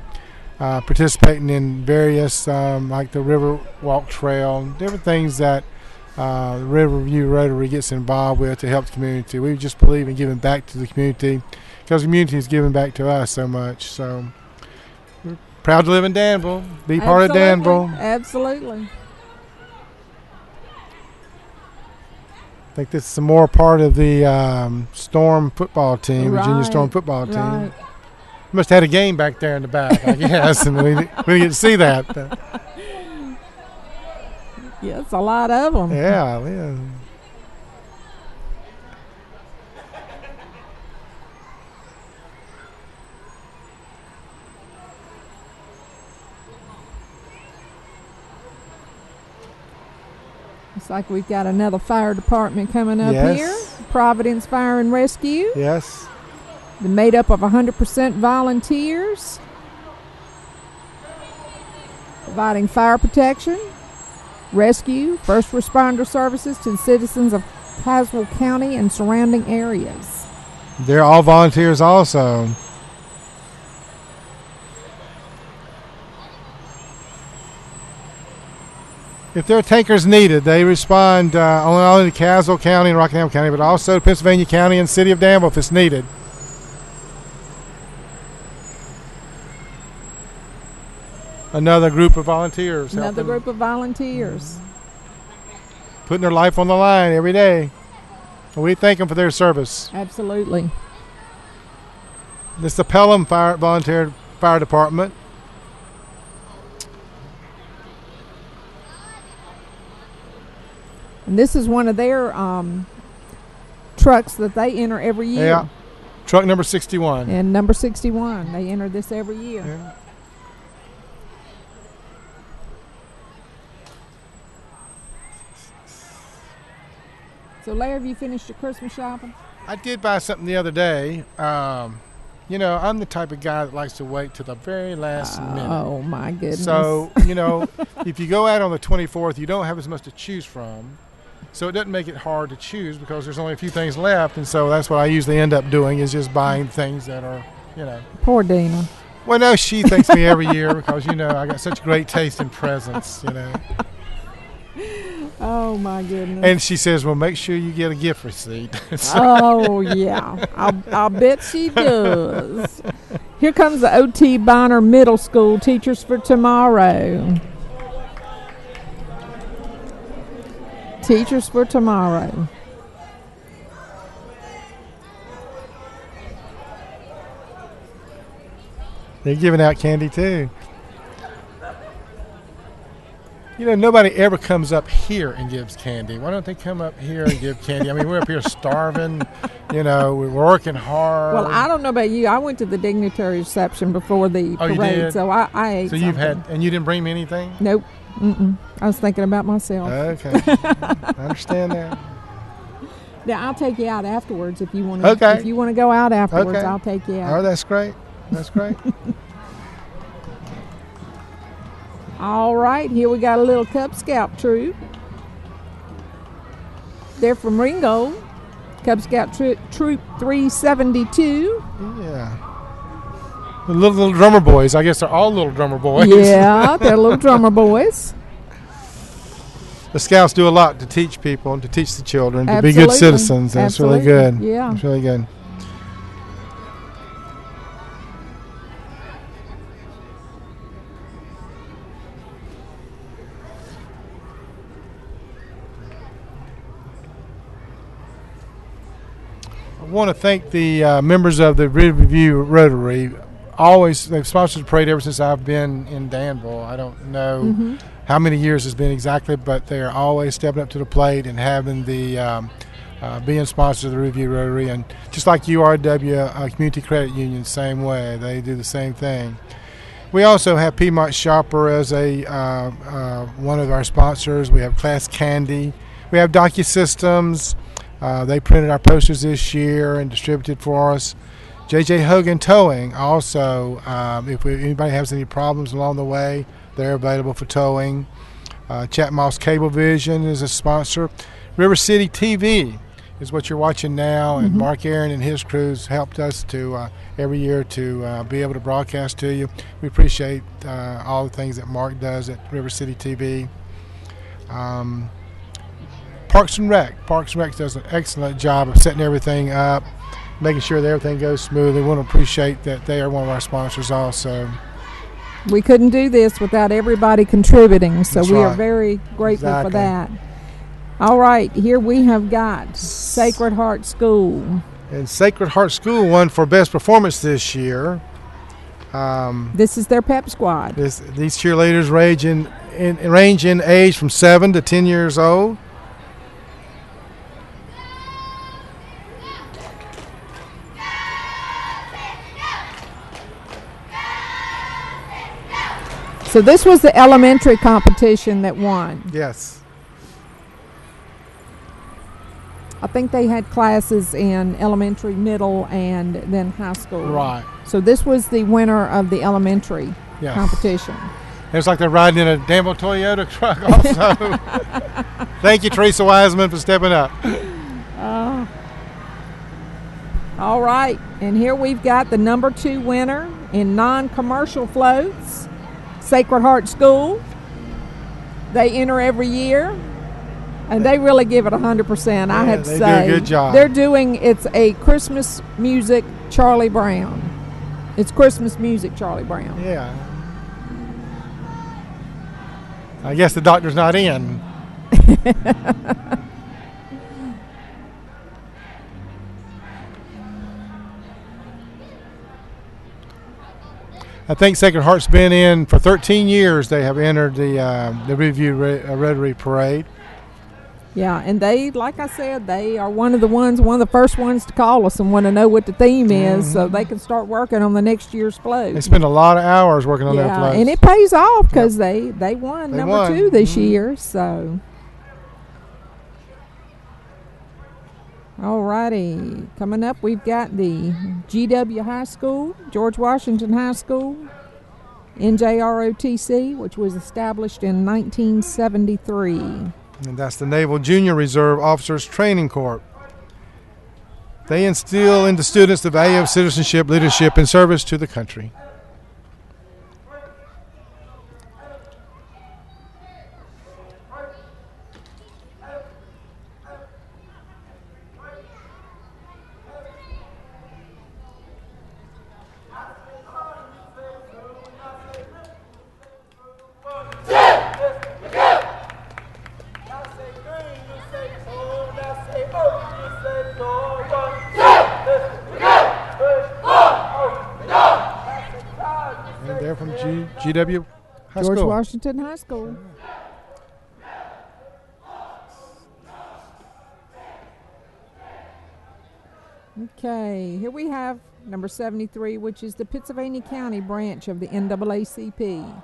participating in various, like the River Walk Trail, different things that the Riverview Rotary gets involved with to help the community. We just believe in giving back to the community because the community is giving back to us so much. So we're proud to live in Danville, be part of Danville. Absolutely. I think this is some more part of the Storm football team, Virginia Storm football team. Right. Must have had a game back there in the back, I guess, and we didn't get to see that. But. Yeah, it's a lot of them. Yeah. Looks like we've got another fire department coming up here. Providence Fire and Rescue. Yes. They're made up of 100% volunteers, providing fire protection, rescue, first responder services to the citizens of Tazewell County and surrounding areas. They're all volunteers also. If there are tankers needed, they respond not only to Tazewell County and Rockingham County, but also Pennsylvania County and City of Danville if it's needed. Another group of volunteers. Another group of volunteers. Putting their life on the line every day. And we thank them for their service. Absolutely. This is the Pelham Volunteer Fire Department. And this is one of their trucks that they enter every year. Yeah. Truck number 61. And number 61. They enter this every year. Yeah. So, Larry, have you finished your Christmas shopping? I did buy something the other day. You know, I'm the type of guy that likes to wait to the very last minute. Oh, my goodness. So, you know, if you go out on the 24th, you don't have as much to choose from. So it doesn't make it hard to choose because there's only a few things left. And so that's what I usually end up doing is just buying things that are, you know. Poor Dina. Well, no, she thanks me every year because, you know, I got such great taste in presents, you know. Oh, my goodness. And she says, well, make sure you get a gift receipt. Oh, yeah. I'll bet she does. Here comes the O.T. Bonner Middle School Teachers for Tomorrow. Teachers for Tomorrow. They're giving out candy, too. You know, nobody ever comes up here and gives candy. Why don't they come up here and give candy? I mean, we're up here starving. You know, we're working hard. Well, I don't know about you. I went to the dignitary reception before the parade, you did? so I ate So you've had, and you didn't bring me anything? Nope. I was thinking about myself. Okay. I understand that. Now, I'll take you out afterwards if you want to. Okay. If you want to go out afterwards, Okay. I'll take you out. Oh, that's great. That's great. All right, here we got a little Cub Scout troop. They're from Ringgold. Cub Scout Troop 372. Yeah. The little drummer boys. I guess they're all little drummer boys. Yeah, they're little drummer boys. The Scouts do a lot to teach people, to teach the children, to Absolutely. be good citizens. That's Absolutely. really good. Yeah. That's really good. I want to thank the members of the Riverview Rotary. They've sponsored the parade ever since I've been in Danville. I don't know how many years it's been exactly, but they are always stepping up to the plate and having the being sponsors of the Riverview Rotary. And just like URW Community Credit Union, same way. They do the same thing. We also have Piedmont Shopper as one of our sponsors. We have Class Candy. We have DocuSystems. They printed our posters this year and distributed for us. J.J. Hogan Towing also, if anybody has any problems along the way, they're available for towing. Chatmoss Cablevision is a sponsor. River City TV is what you're watching now, and Mark Aaron and his crews helped us to every year to be able to broadcast to you. We appreciate all the things that Mark does at River City TV. Parks and Rec does an excellent job of setting everything up, making sure that everything goes smoothly. We want to appreciate that they are one of our sponsors also. We couldn't do this without everybody contributing, so That's we are right. very grateful for Exactly. that. All right, here we have got Sacred Heart School. And Sacred Heart School won for best performance this year. This is their pep squad. These cheerleaders range in age from 7 to 10 years old. So this was the elementary competition that won. Yes. I think they had classes in elementary, middle, and then high school. Right. So this was the winner of the elementary Yeah. competition. It's like they're riding in a Danville Toyota truck also. Thank you, Teresa Wiseman, for stepping up. All right, and here we've got the number 2 winner in non-commercial floats, Sacred Heart School. They enter every year, and they really give it 100%. I have to they say, do a good job. It's a Christmas music Charlie Brown. It's Christmas music Charlie Brown. Yeah. I guess the doctor's not in. I think Sacred Heart's been in for 13 years. They have entered the Riverview Rotary Parade. Yeah, and they, like I said, they are one of the first ones to call us and want to know what the theme is, so they can start working on the next year's float. They spend a lot of hours working on their floats. And it pays off because they won They number won. 2 this year. So, all righty, coming up, we've got the GW High School, George Washington High School, NJROTC, which was established in 1973. And that's the Naval Junior Reserve Officers Training Corps. They instill into students the value of citizenship, leadership, and service to the country. And they're from GW High George School. Washington High School. Okay, here we have number 73, which is the Pittsylvania County branch of the NAACP.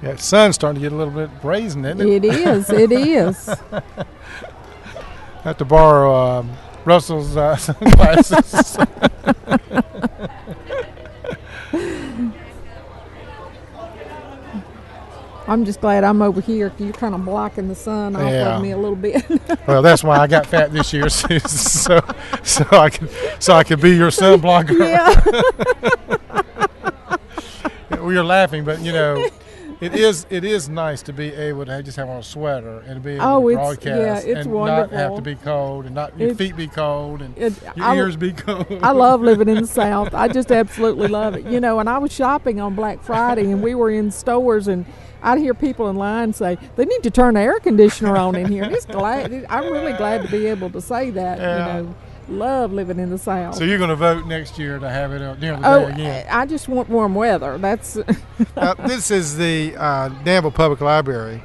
Yeah, the sun's starting to get a little bit brazen, isn't it? It is. It is. I have to borrow Russell's sunglasses. I'm just glad I'm over here. You're kind of blocking the sun off Yeah. of me a little bit. Well, that's why I got fat this year, so I could be your sun blocker. Yeah. We are laughing, but it is nice to be able to just have on a sweater and be able to broadcast it's and wonderful. not have to be cold and not your feet be cold and your ears be cold. I love living in the South. I just absolutely love it. And I was shopping on Black Friday, and we were in stores, and I'd hear people in line say, they need to turn the air conditioner on in here. And I'm really glad to be able to say that, Yeah. Love living in the South. So you're going to vote next year to have it during the day again? I just want warm weather. That's This is the Danville Public Library,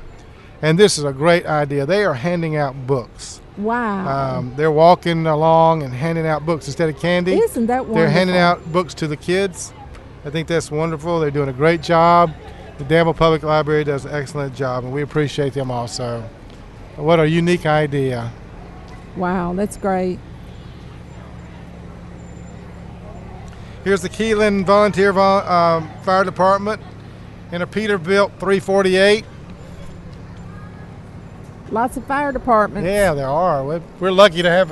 and this is a great idea. They are handing out books. wow. They're walking along and handing out books instead of candy. Isn't that wonderful? They're handing out books to the kids. I think that's wonderful. They're doing a great job. The Danville Public Library does an excellent job, and we appreciate them also. What a unique idea. Wow, that's great. Here's the Keelan Volunteer Fire Department in a Peterbilt 348. Lots of fire departments. Yeah, there are. We're lucky to have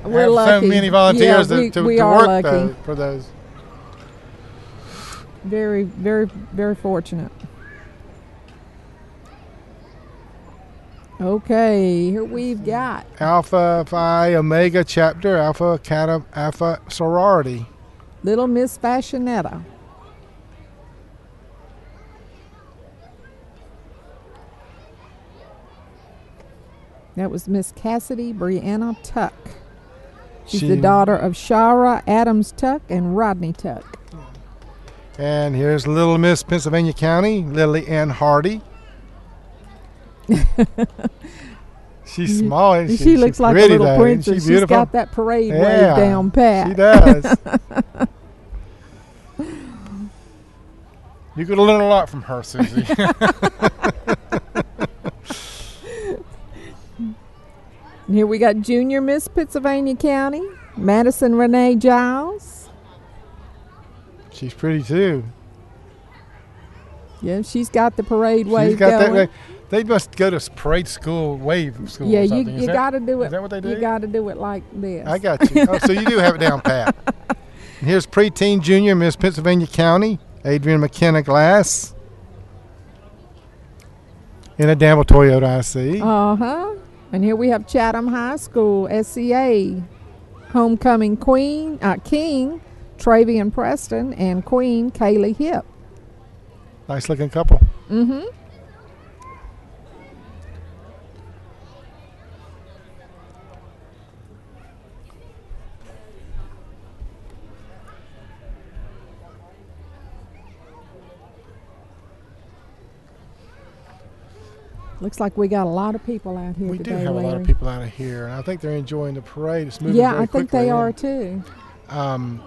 We're so lucky. many volunteers Yeah, to we are work lucky. for those. Very, very, very fortunate. Okay, here we've got Alpha Phi Omega Chapter, Alpha Kappa Alpha Sorority. Little Miss Fashionetta. That was Miss Cassidy Brianna Tuck. She's the daughter of Shara Adams Tuck and Rodney Tuck. And here's Little Miss Pennsylvania County, Lily Ann Hardy. She's small. Isn't She looks she's like pretty, a little though. princess. Isn't she She's beautiful? got that parade Yeah, wave down pat. She does. You're going to learn a lot from her, Susie. And here we got Junior Miss Pennsylvania County, Madison Renee Giles. She's pretty, too. Yeah, she's got the parade She's wave got going. that. They must go to parade school, wave school Yeah, or something. you got to do it. Is that what they do? You got to do it like this. I got you. Oh, so you do have it down pat. And here's preteen junior Miss Pennsylvania County, Adrian McKenna Glass. In a Danville Toyota, I see. Uh-huh. And here we have Chatham High School, SCA, homecoming king, Travian Preston, and Queen Kaylee Hip. Nice looking couple. Mm-hmm. Looks like we got a lot of people out here We today, do have Larry. a lot of people out of here, and I think they're enjoying the parade. It's moving Yeah, very I think quickly. they are too. A Um,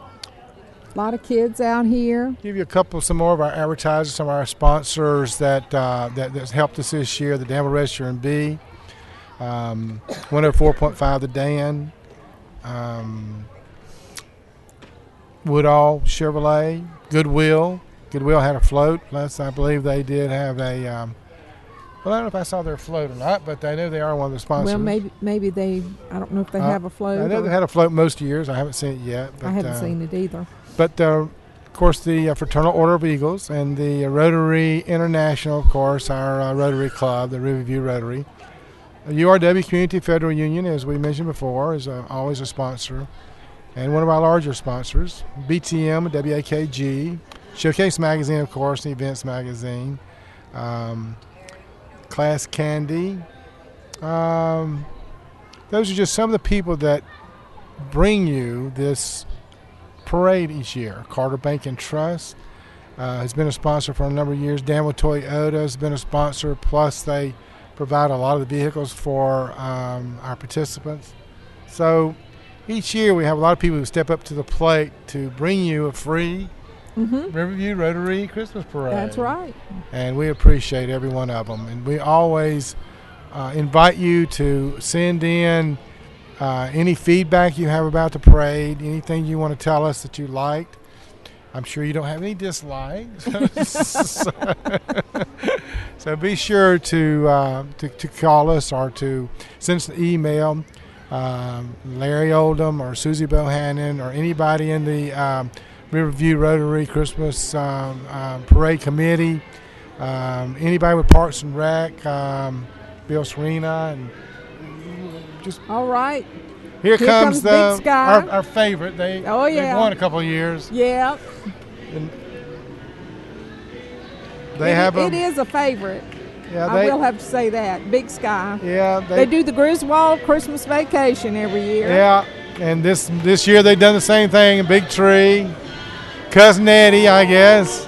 lot of kids out here. give you some more of our advertisers, some of our sponsors that's helped us this year. The Danville Register and B, 104.5 The Dan, Woodall Chevrolet, Goodwill. Goodwill had a float. I believe they did have a. Well, I don't know if I saw their float or not, but I know they are one of the sponsors. Well, maybe they. I don't know if they have a float. I know they had a float most years. I haven't seen it yet. But, I haven't seen it either. But of course, the Fraternal Order of Eagles and the Rotary International, of course, our Rotary Club, the Riverview Rotary. URW Community Federal Union, as we mentioned before, is always a sponsor. And one of our larger sponsors, BTM, WAKG, Showcase Magazine, of course, the Events Magazine, Class Candy. Those are just some of the people that bring you this parade each year. Carter Bank and Trust has been a sponsor for a number of years. Danville Toyota has been a sponsor, plus they provide a lot of the vehicles for our participants. So each year we have a lot of people who step up to the plate to bring you a free Riverview Rotary Christmas Parade. That's right. And we appreciate every one of them. And we always invite you to send in any feedback you have about the parade, anything you want to tell us that you liked. I'm sure you don't have any dislikes. So be sure to call us or to send us an email. Larry Oldham or Susie Bohannon or anybody in the Riverview Rotary Christmas Parade Committee, anybody with Parks and Rec, Bill Serena, and just all right. Here comes Big Sky. Our favorite. They've won a couple of years. Yeah. And it is a favorite. Yeah, I will have to say that. Big Sky. Yeah. They do the Griswold Christmas Vacation every year. Yeah. And this year they've done the same thing. A big tree. Cousin Eddie, I guess.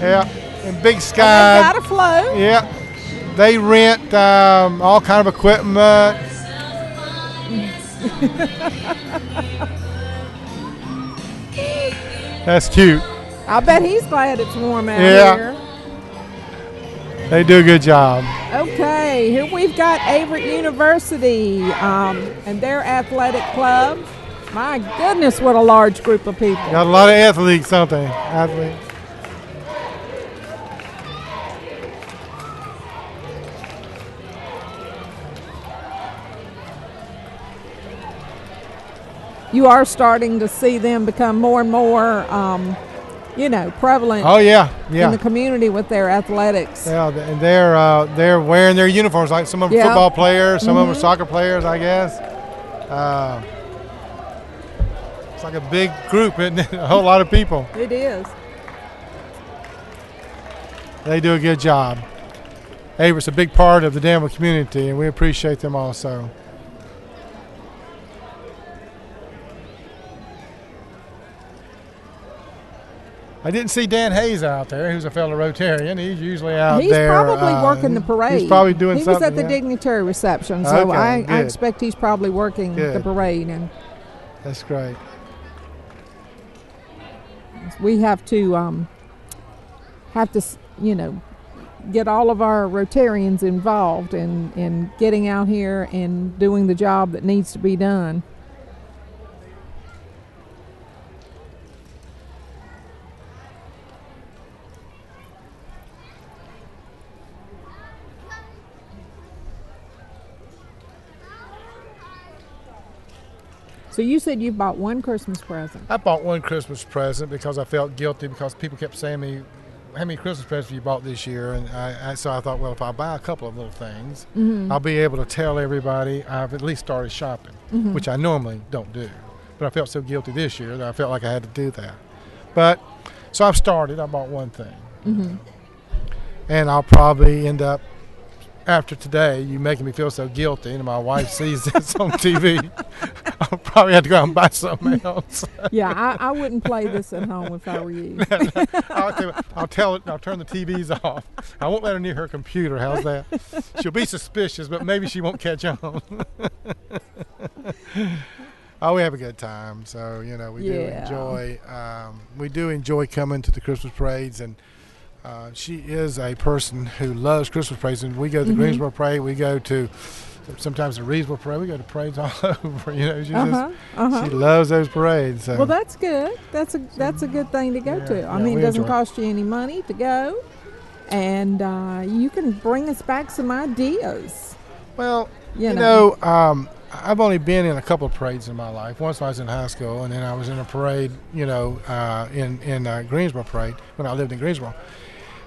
Yeah. And Big Sky. And they got a float. Yeah. They rent all kind of equipment. That's cute. I bet he's glad it's warm out here. They do a good job. Okay, here we've got Averett University and their athletic club. My goodness, what a large group of people. Got a lot of athletes, don't they? Athletes. You are starting to see them become more and more, prevalent. Oh yeah. In the community with their athletics. Yeah, and they're wearing their uniforms, like some of them football players, some of them are soccer players, I guess. It's like a big group, isn't it? A whole lot of people. It is. They do a good job. Averett's a big part of the Danville community, and we appreciate them also. I didn't see Dan Hayes out there, who's a fellow Rotarian. He's usually out there. He's probably working the parade. He's probably doing something. He was at the dignitary reception, so I expect he's probably working the parade. And that's great. We have to get all of our Rotarians involved in getting out here and doing the job that needs to be done. So you said you bought one Christmas present. I bought one Christmas present because I felt guilty because people kept saying to me, how many Christmas presents have you bought this year? And so I thought, well, if I buy a couple of little things, I'll be able to tell everybody I've at least started shopping, which I normally don't do. But I felt so guilty this year that I felt like I had to do that. So I've started. I bought one thing. And I'll probably end up, after today, you making me feel so guilty, and my wife sees this on TV, I'll probably have to go out and buy something else. Yeah, I wouldn't play this at home if I were you. I'll turn the TVs off. I won't let her near her computer. How's that? She'll be suspicious, but maybe she won't catch on. Oh, we have a good time. So, we do enjoy coming to the Christmas parades, and she is a person who loves Christmas parades, and we go to the Greensboro Parade. We go to sometimes the Reedsville Parade. We go to parades all over. She loves those parades. So. Well, that's good. That's a good thing to go to. I mean, it doesn't cost you any money to go, and you can bring us back some ideas. Well, I've only been in a couple of parades in my life. Once I was in high school, and then I was in a parade, in Greensboro Parade when I lived in Greensboro.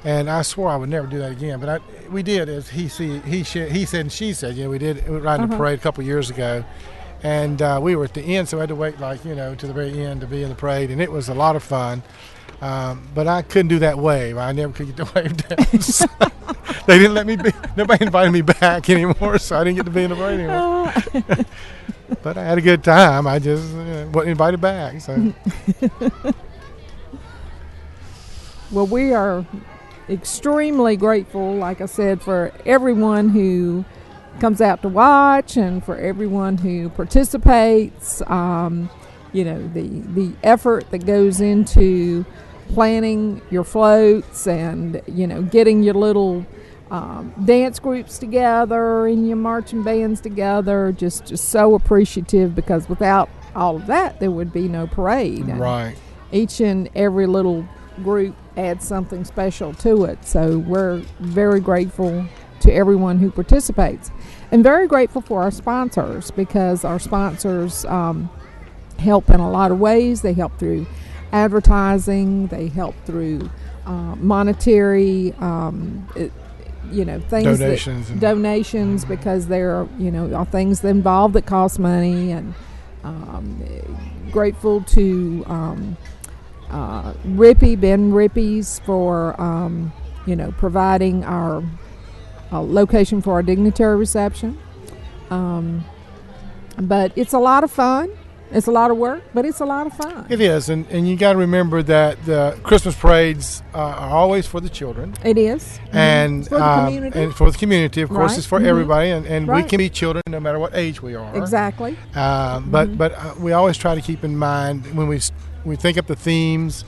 And I swore I would never do that again, but we did, as he said and she said. We did ride in a parade a couple of years ago, and we were at the end, so I had to wait to the very end to be in the parade, and it was a lot of fun. But I couldn't do that wave. I never could get the wave dance. They didn't let me be. Nobody invited me back anymore, so I didn't get to be in the parade anymore. But I had a good time. I just wasn't invited back. So. Well, we are extremely grateful, like I said, for everyone who comes out to watch, and for everyone who participates. The effort that goes into planning your floats and getting your little dance groups together and your marching bands together, just so appreciative, because without all of that there would be no parade. Right. And each and every little group adds something special to it, so we're very grateful to everyone who participates, and very grateful for our sponsors, because our sponsors help in a lot of ways. They help through advertising, they help through monetary things, donations, because there are things involved that cost money, and grateful to Ben Rippey's for providing our location for our dignitary reception. But it's a lot of fun. It's a lot of work, but it's a lot of fun. It is, and you got to remember that the Christmas parades are always for the children. It is, and for the community. And for the community, of course, Right. it's for everybody, and Right. we can be children no matter what age we are. Exactly. But we always try to keep in mind when we think of the themes.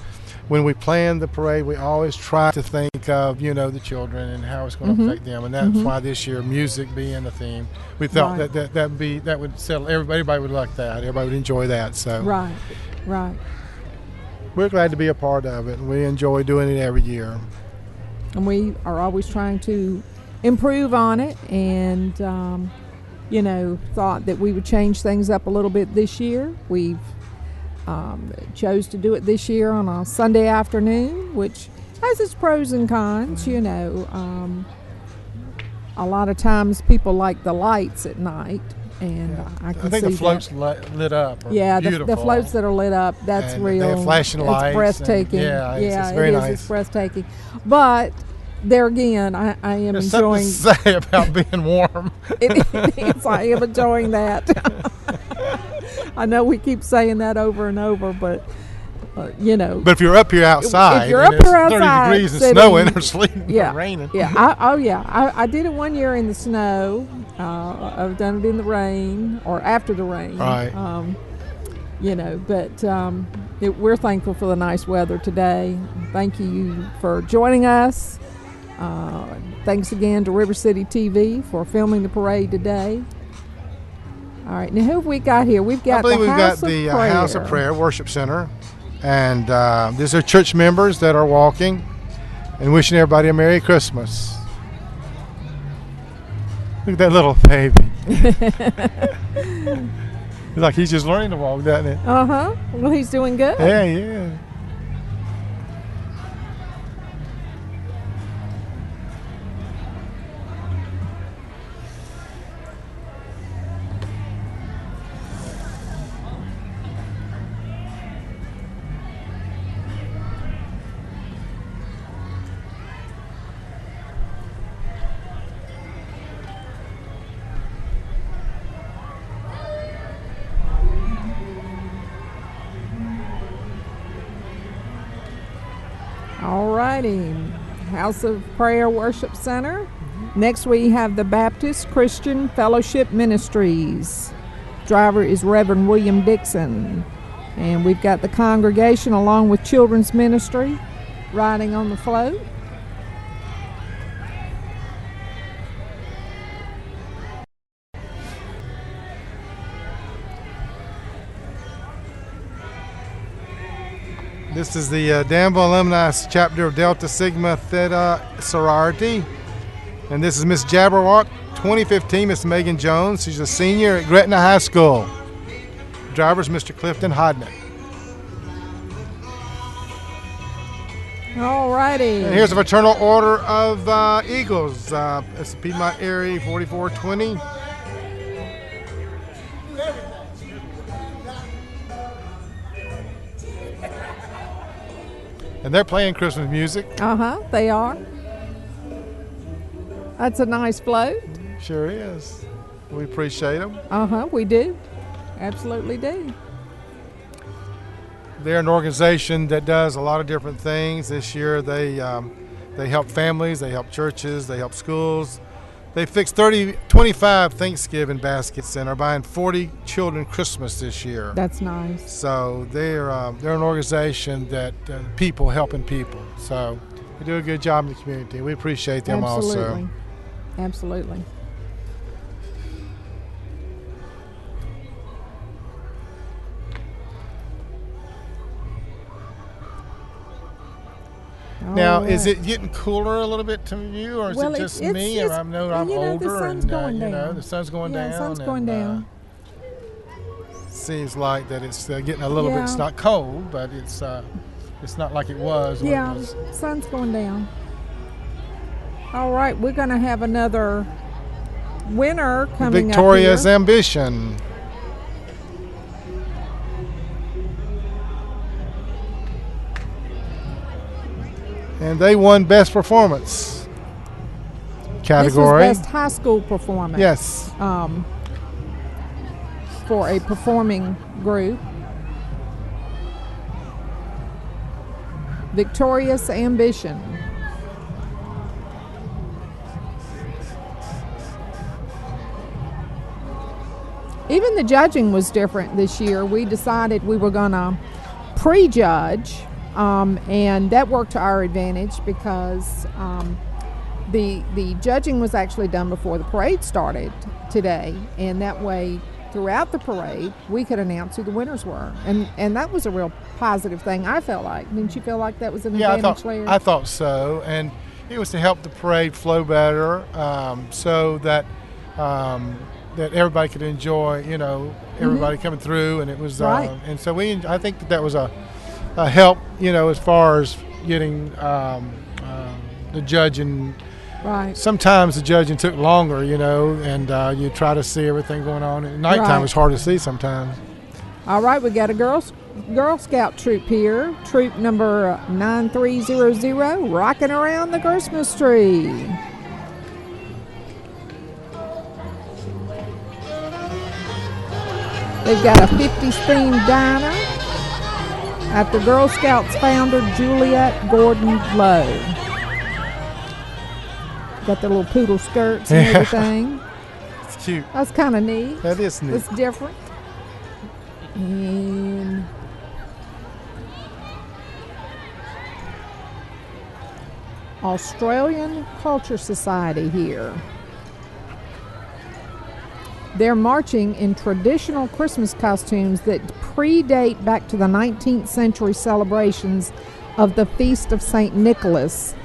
When we plan the parade, we always try to think of, the children and how it's going to affect them. And that's why this year, music being the theme, we thought Right. that would settle. Everybody would like that. Everybody would enjoy that. So Right. we're glad to be a part of it, and we enjoy doing it every year. And we are always trying to improve on it, and, thought that we would change things up a little bit this year. We've chose to do it this year on a Sunday afternoon, which has its pros and cons. A lot of times people like the lights at night, and I can think see the floats that. lit up are Yeah, beautiful. the floats that are lit up, that's And real. they have flashing lights. It's breathtaking. It's very nice. It's breathtaking. But there again, I am There's enjoying. something to say about being warm. It is. I am enjoying that. I know we keep saying that over and over, but But if you're up here outside, if you're and up here it's 30 outside, degrees and sitting- snowing or sleeting yeah, or raining. yeah. I did it one year in the snow. I've done it in the rain or after the rain. Right. We're thankful for the nice weather today. Thank you for joining us. Thanks again to River City TV for filming the parade today. All right, now who have we got here? We've got I believe the we've got House of the Prayer. House of Prayer Worship Center. And these are church members that are walking and wishing everybody a Merry Christmas. Look at that little baby. It's like he's just learning to walk, doesn't it? Uh-huh. Well, he's doing good. Yeah. All righty. House of Prayer Worship Center. Next we have the Baptist Christian Fellowship Ministries. Driver is Reverend William Dixon. And we've got the congregation along with Children's Ministry riding on the float. This is the Danville Alumni chapter of Delta Sigma Theta Sorority. And this is Miss Jabberwock, 2015, Miss Megan Jones. She's a senior at Gretna High School. Driver's Mr. Clifton Hodnick. All righty. And here's a fraternal order of Eagles. It's the Piedmont Area 4420. And they're playing Christmas music. Uh-huh, they are. That's a nice float. Sure is. We appreciate them. Uh-huh, we do. Absolutely do. They're an organization that does a lot of different things. This year they help families, they help churches, they help schools. They fixed 25 Thanksgiving baskets and are buying 40 children Christmas this year. That's nice. So they're an organization that people helping people. So they do a good job in the community. We appreciate them also. Absolutely. Now, is it getting cooler a little bit to you, or is it just me? Or I'm older, the sun's going down. The sun's going down. The sun's going down. Seems like that it's getting a little bit. It's not cold, but it's not like it was. Yeah, sun's going down. All right, we're going to have another winner coming Victoria's up here. Ambition. And they won Best Performance category. This was Best High School Performance. Yes. For a performing group. Victorious Ambition. Even the judging was different this year. We decided we were going to prejudge. And that worked to our advantage because the judging was actually done before the parade started today, and that way throughout the parade we could announce who the winners were, and that was a real positive thing. I felt like, didn't you feel like that was an advantage, Larry? I thought so, and it was to help the parade flow better, so that that everybody could enjoy, everybody coming through, and it was right. And so I think that was a help, as far as getting the judging. Right. Sometimes the judging took longer, and you try to see everything going on. At nighttime it's hard to see sometimes. All right, we got a Girl Scout troop here, troop number 9300, rocking around the Christmas tree. They've got a 50s themed diner after Girl Scouts founder Juliet Gordon Lowe. Got the little poodle skirts and everything. It's cute. That's kind of neat. That is neat. It's different. And Australian Culture Society here. They're marching in traditional Christmas costumes that predate back to the 19th century celebrations of the Feast of St. Nicholas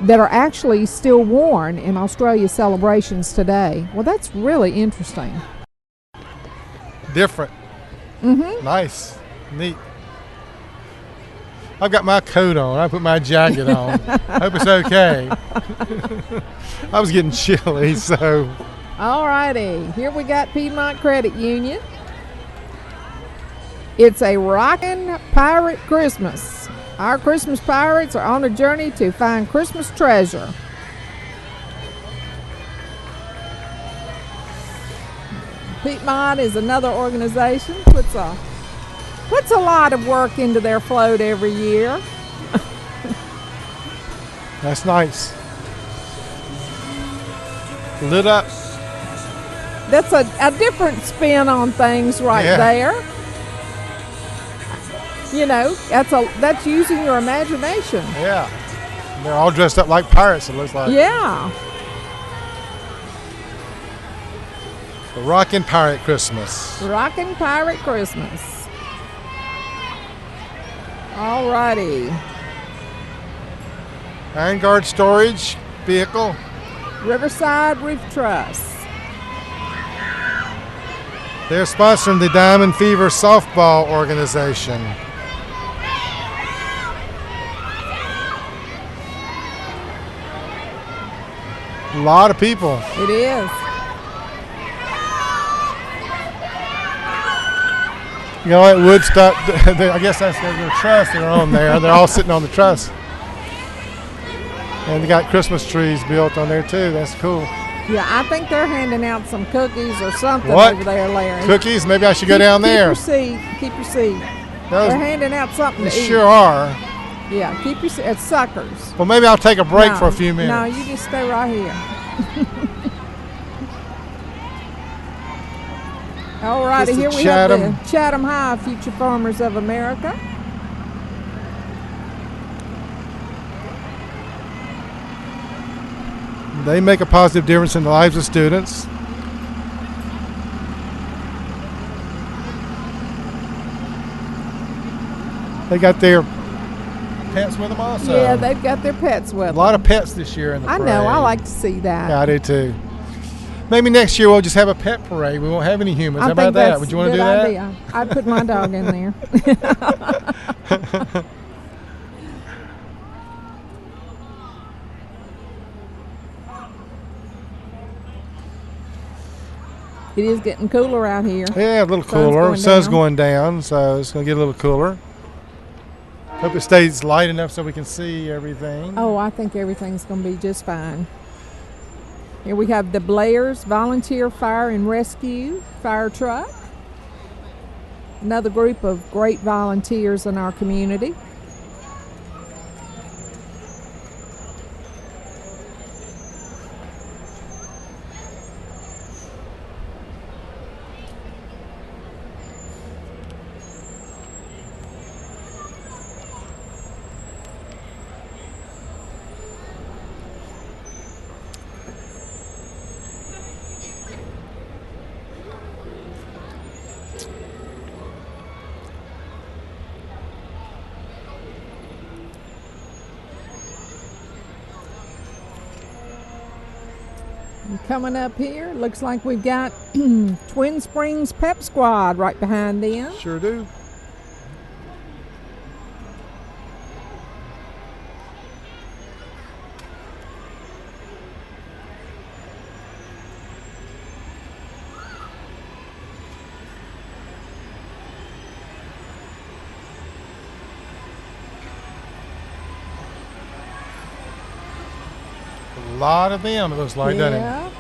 that are actually still worn in Australia's celebrations today. Well, that's really interesting. Different. Mm-hmm. Nice. Neat. I've got my coat on. I put my jacket on. I hope it's okay. I was getting chilly, so... All righty, here we got Piedmont Credit Union. It's a rockin' pirate Christmas. Our Christmas pirates are on a journey to find Christmas treasure. Piedmont is another organization, puts a lot of work into their float every year. That's nice. Lit up. That's a different spin on things there. That's using your imagination. Yeah. And they're all dressed up like pirates, it looks like. Yeah. The Rockin' Pirate Christmas. Rockin' Pirate Christmas. All righty. Iron Guard Storage Vehicle. Riverside Roof Truss. They're sponsoring the Diamond Fever Softball Organization. A lot of people. It is. At Woodstock, I guess that's their truss they're on there. They're all sitting on the truss. And they got Christmas trees built on there too. That's cool. Yeah, I think they're handing out some cookies or something over there, Larry. Cookies? Maybe I should go down there. Keep your seat. They're handing out something to eat. They sure are. Yeah, keep your seat. It's suckers. Well, maybe I'll take a break for a few minutes. No, you just stay right here. All righty, here we have the Chatham High Future Farmers of America. They make a positive difference in the lives of students. They got their pets with them also. Yeah, they've got their pets with them. A lot of pets this year in the parade. I know, I like to see that. Yeah, I do too. Maybe next year we'll just have a pet parade. We won't have any humans. How about that? Would you want to do that? Idea. I'd put my dog in there. It is getting cooler out here. Yeah, a little cooler. Sun's going down, so it's going to get a little cooler. Hope it stays light enough so we can see everything. Oh, I think everything's going to be just fine. Here we have the Blairs Volunteer Fire and Rescue Fire Truck. Another group of great volunteers in our community. Coming up here, looks like we've got Twin Springs Pep Squad right behind them. Sure do. A lot of them, it looks like, doesn't it?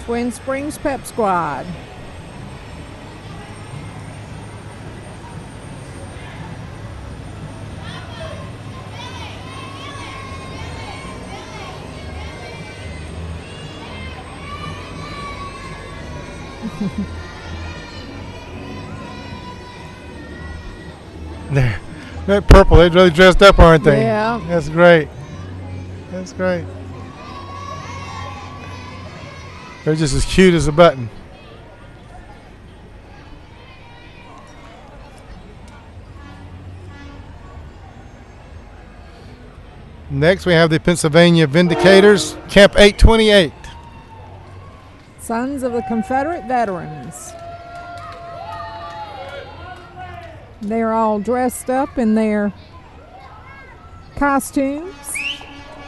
Twin Springs Pep Squad. They're purple. They're really dressed up, aren't they? Yeah. That's great. That's great. They're just as cute as a button. Next, we have the Pennsylvania Vindicators, Camp 828. Sons of the Confederate Veterans. They're all dressed up in their costumes.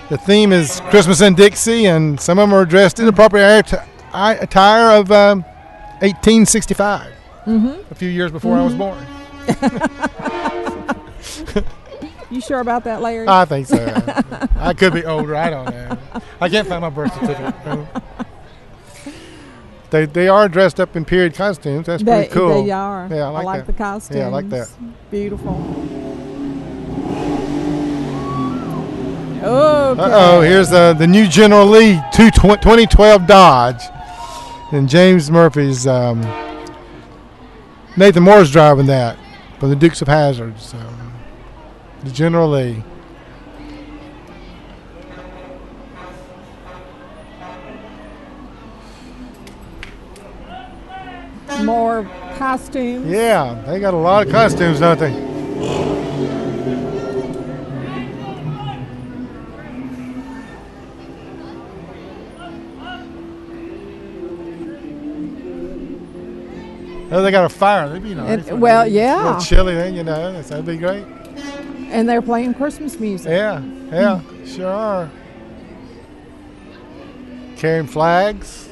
The theme is Christmas in Dixie, and some of them are dressed in the appropriate attire of 1865, a few years before I was born. You sure about that, Larry? I think so. I could be older. I don't know. I can't find my birth certificate. They are dressed up in period costumes. That's pretty cool. They are. Yeah, I like that. the costumes. Yeah, I like that. Beautiful. Okay. Uh-oh, here's the new General Lee 2012 Dodge. And James Murphy's, Nathan Moore's driving that from the Dukes of Hazzard. So, the General Lee. More costumes. Yeah, they got a lot of costumes, don't they? Oh, they got a fire. That'd be nice. Well, yeah. A little chilly then, you know. That'd be great. And they're playing Christmas music. Yeah, sure are. Carrying flags.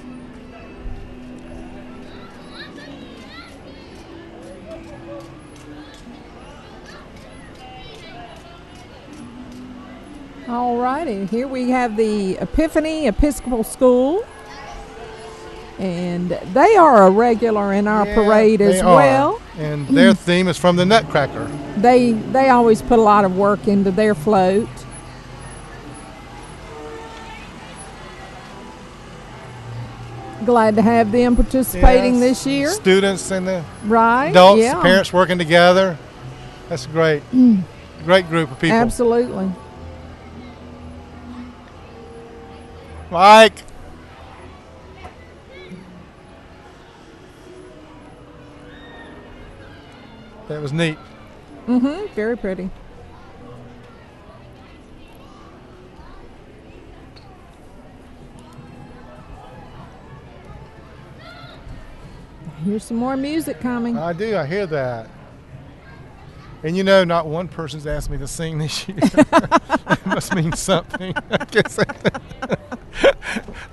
All righty. Here we have the Epiphany Episcopal School. And they are a regular in our parade as well. And their theme is from the Nutcracker. They always put a lot of work into their float. Glad to have them participating this year. Students and the Right. adults, Yeah. parents working together. That's great. Great group of people. Absolutely. Mike. That was neat. Very pretty. Here's some more music coming. I do. I hear that. And you know, not one person's asked me to sing this year. It must mean something. I guess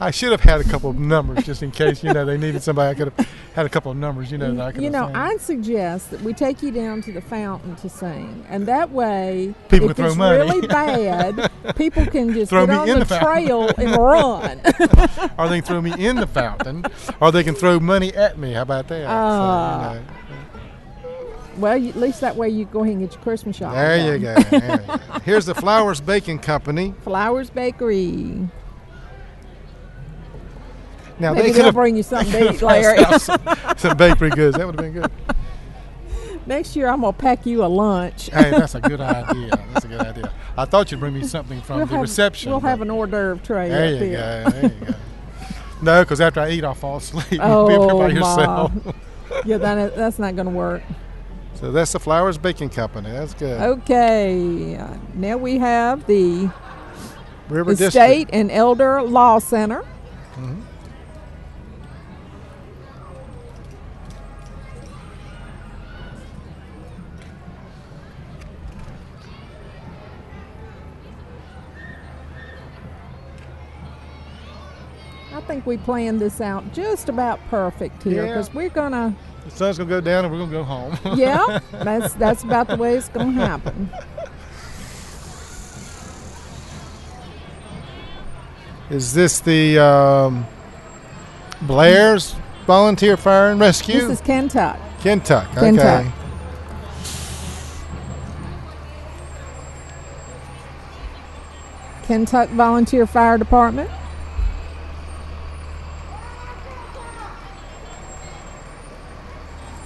I should have had a couple of numbers just in case, they needed somebody. I could have had a couple of numbers, that I could have sang. I'd suggest that we take you down to the fountain to sing. And that way, people if can it's throw money. really bad, people can just Throw get me on in the the fountain. trail and run. Or they can throw me in the fountain, or they can throw money at me. How about that? Well, at least that way you go ahead and get your Christmas shopping There done. you go. There you go. Here's the Flowers Baking Company. Flowers Bakery. Now Maybe they they'll could bring you something to have eat, Larry. some bakery goods. That would have been good. Next year, I'm going to pack you a lunch. Hey, that's a good idea. That's a good idea. I thought you'd bring me something from the reception. We'll have an hors d'oeuvre tray There up you here. go. There you go. No, because after I eat, I'll fall asleep. Oh, Be up here by my. yourself. Yeah, that's not going to work. So that's the Flowers Baking Company. That's good. Okay. Now we have the River Estate District. and Elder Law Center. Mhm. I think we planned this out just about perfect here Yeah. because we're going to, The sun's going to go down and we're going to go home. yeah, that's about the way it's going to happen. Is this the Blair's Volunteer Fire and Rescue? This is Kentucky. Kentucky. Okay. Kentucky. Kentucky Volunteer Fire Department.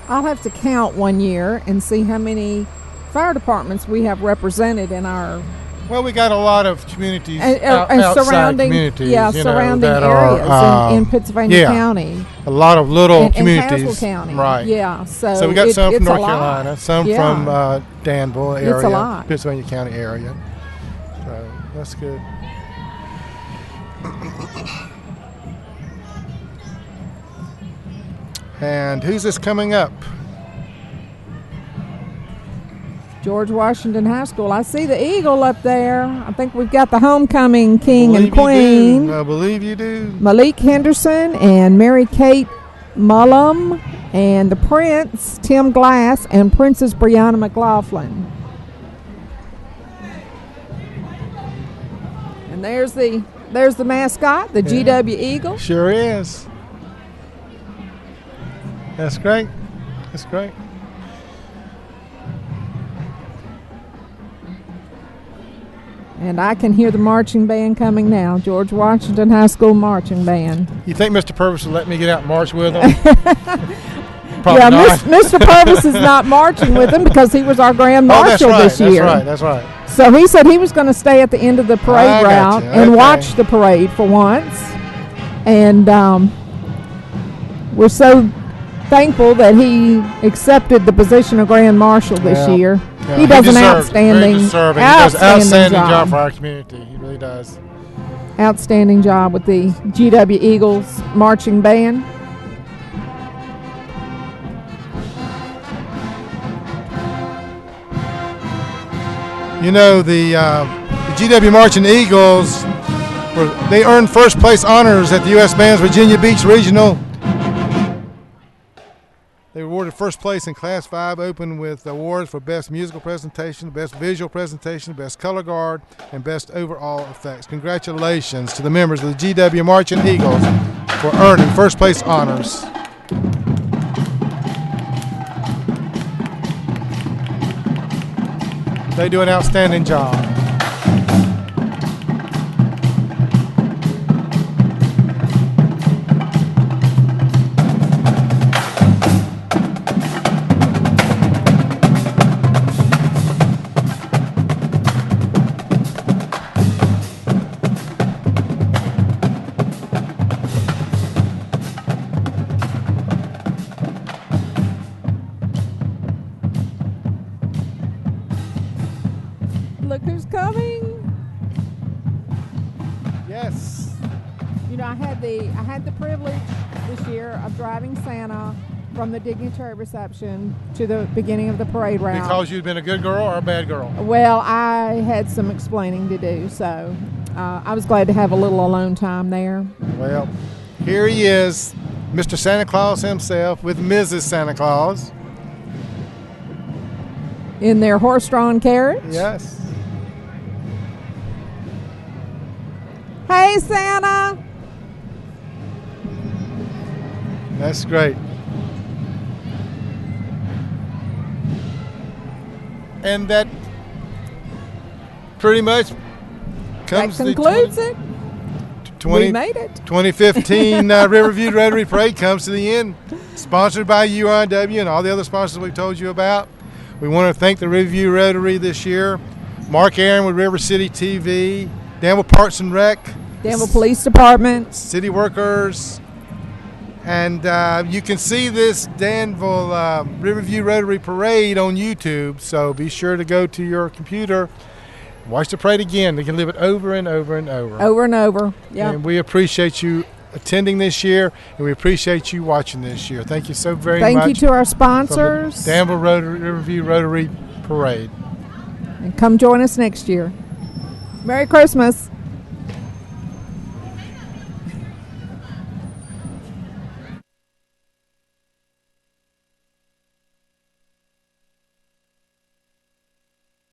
I'll have to count one year and see how many fire departments we have represented in our Well, we got a lot of communities and outside surrounding, communities, surrounding that areas are, in Pennsylvania yeah, County a lot of little and communities. Caswell County. Right. Yeah. So we got some from it's a North lot. Carolina, some Yeah. from Danville area, It's a lot. Pennsylvania County area. So that's good. And who's this coming up? George Washington High School. I see the eagle up there. I think we've got the homecoming king and Believe you queen. do. I believe you do. Malik Henderson and Mary Kate Mullum, and the prince, Tim Glass, and Princess Brianna McLaughlin. And there's the mascot, the GW Eagle. Sure is. That's great. That's great. And I can hear the marching band coming now, George Washington High School Marching Band. You think Mr. Purvis will let me get out and march with him? Probably Yeah, not. Mr. Purvis is not marching with him because he was our grand marshal this year. That's right. So he said he was going to stay at the end of the parade I route gotcha. and Okay. watch the parade for once. And we're so thankful that he accepted the position of grand marshal this Yeah. year. Yeah, He does an deserves it. outstanding, Very deserving. He does outstanding job job. for our community. He really does. Outstanding job with the GW Eagles marching band. You know, the GW Marching Eagles, they earned first place honors at the U.S. Band's Virginia Beach Regional. They were awarded first place in Class 5 Open with awards for Best Musical Presentation, Best Visual Presentation, Best Color Guard, and Best Overall Effects. Congratulations to the members of the GW Marching Eagles for earning first place honors. They do an outstanding job. look who's coming. Yes. You know, I had the privilege this year of driving Santa from the dignitary reception to the beginning of the parade route. Because you'd been a good girl or a bad girl? Well, I had some explaining to do, so I was glad to have a little alone time there. Well, here he is, Mr. Santa Claus himself with Mrs. Santa Claus. In their horse-drawn carriage. Yes. Hey, Santa! That's great. And that pretty much comes that concludes it. We made it. 2015 Riverview Rotary Parade comes to the end. Sponsored by URW and all the other sponsors we've told you about. We want to thank the Riverview Rotary this year. Mark Aaron with River City TV, Danville Parks and Rec, Danville Police Department, city workers, and you can see this Danville Riverview Rotary Parade on YouTube. So be sure to go to your computer, watch the parade again. You can live it over and over and over. Over and over. Yeah. And we appreciate you attending this year, and we appreciate you watching this year. Thank you so very much. Thank you to our sponsors. Danville Riverview Rotary Parade. And come join us next year. Merry Christmas.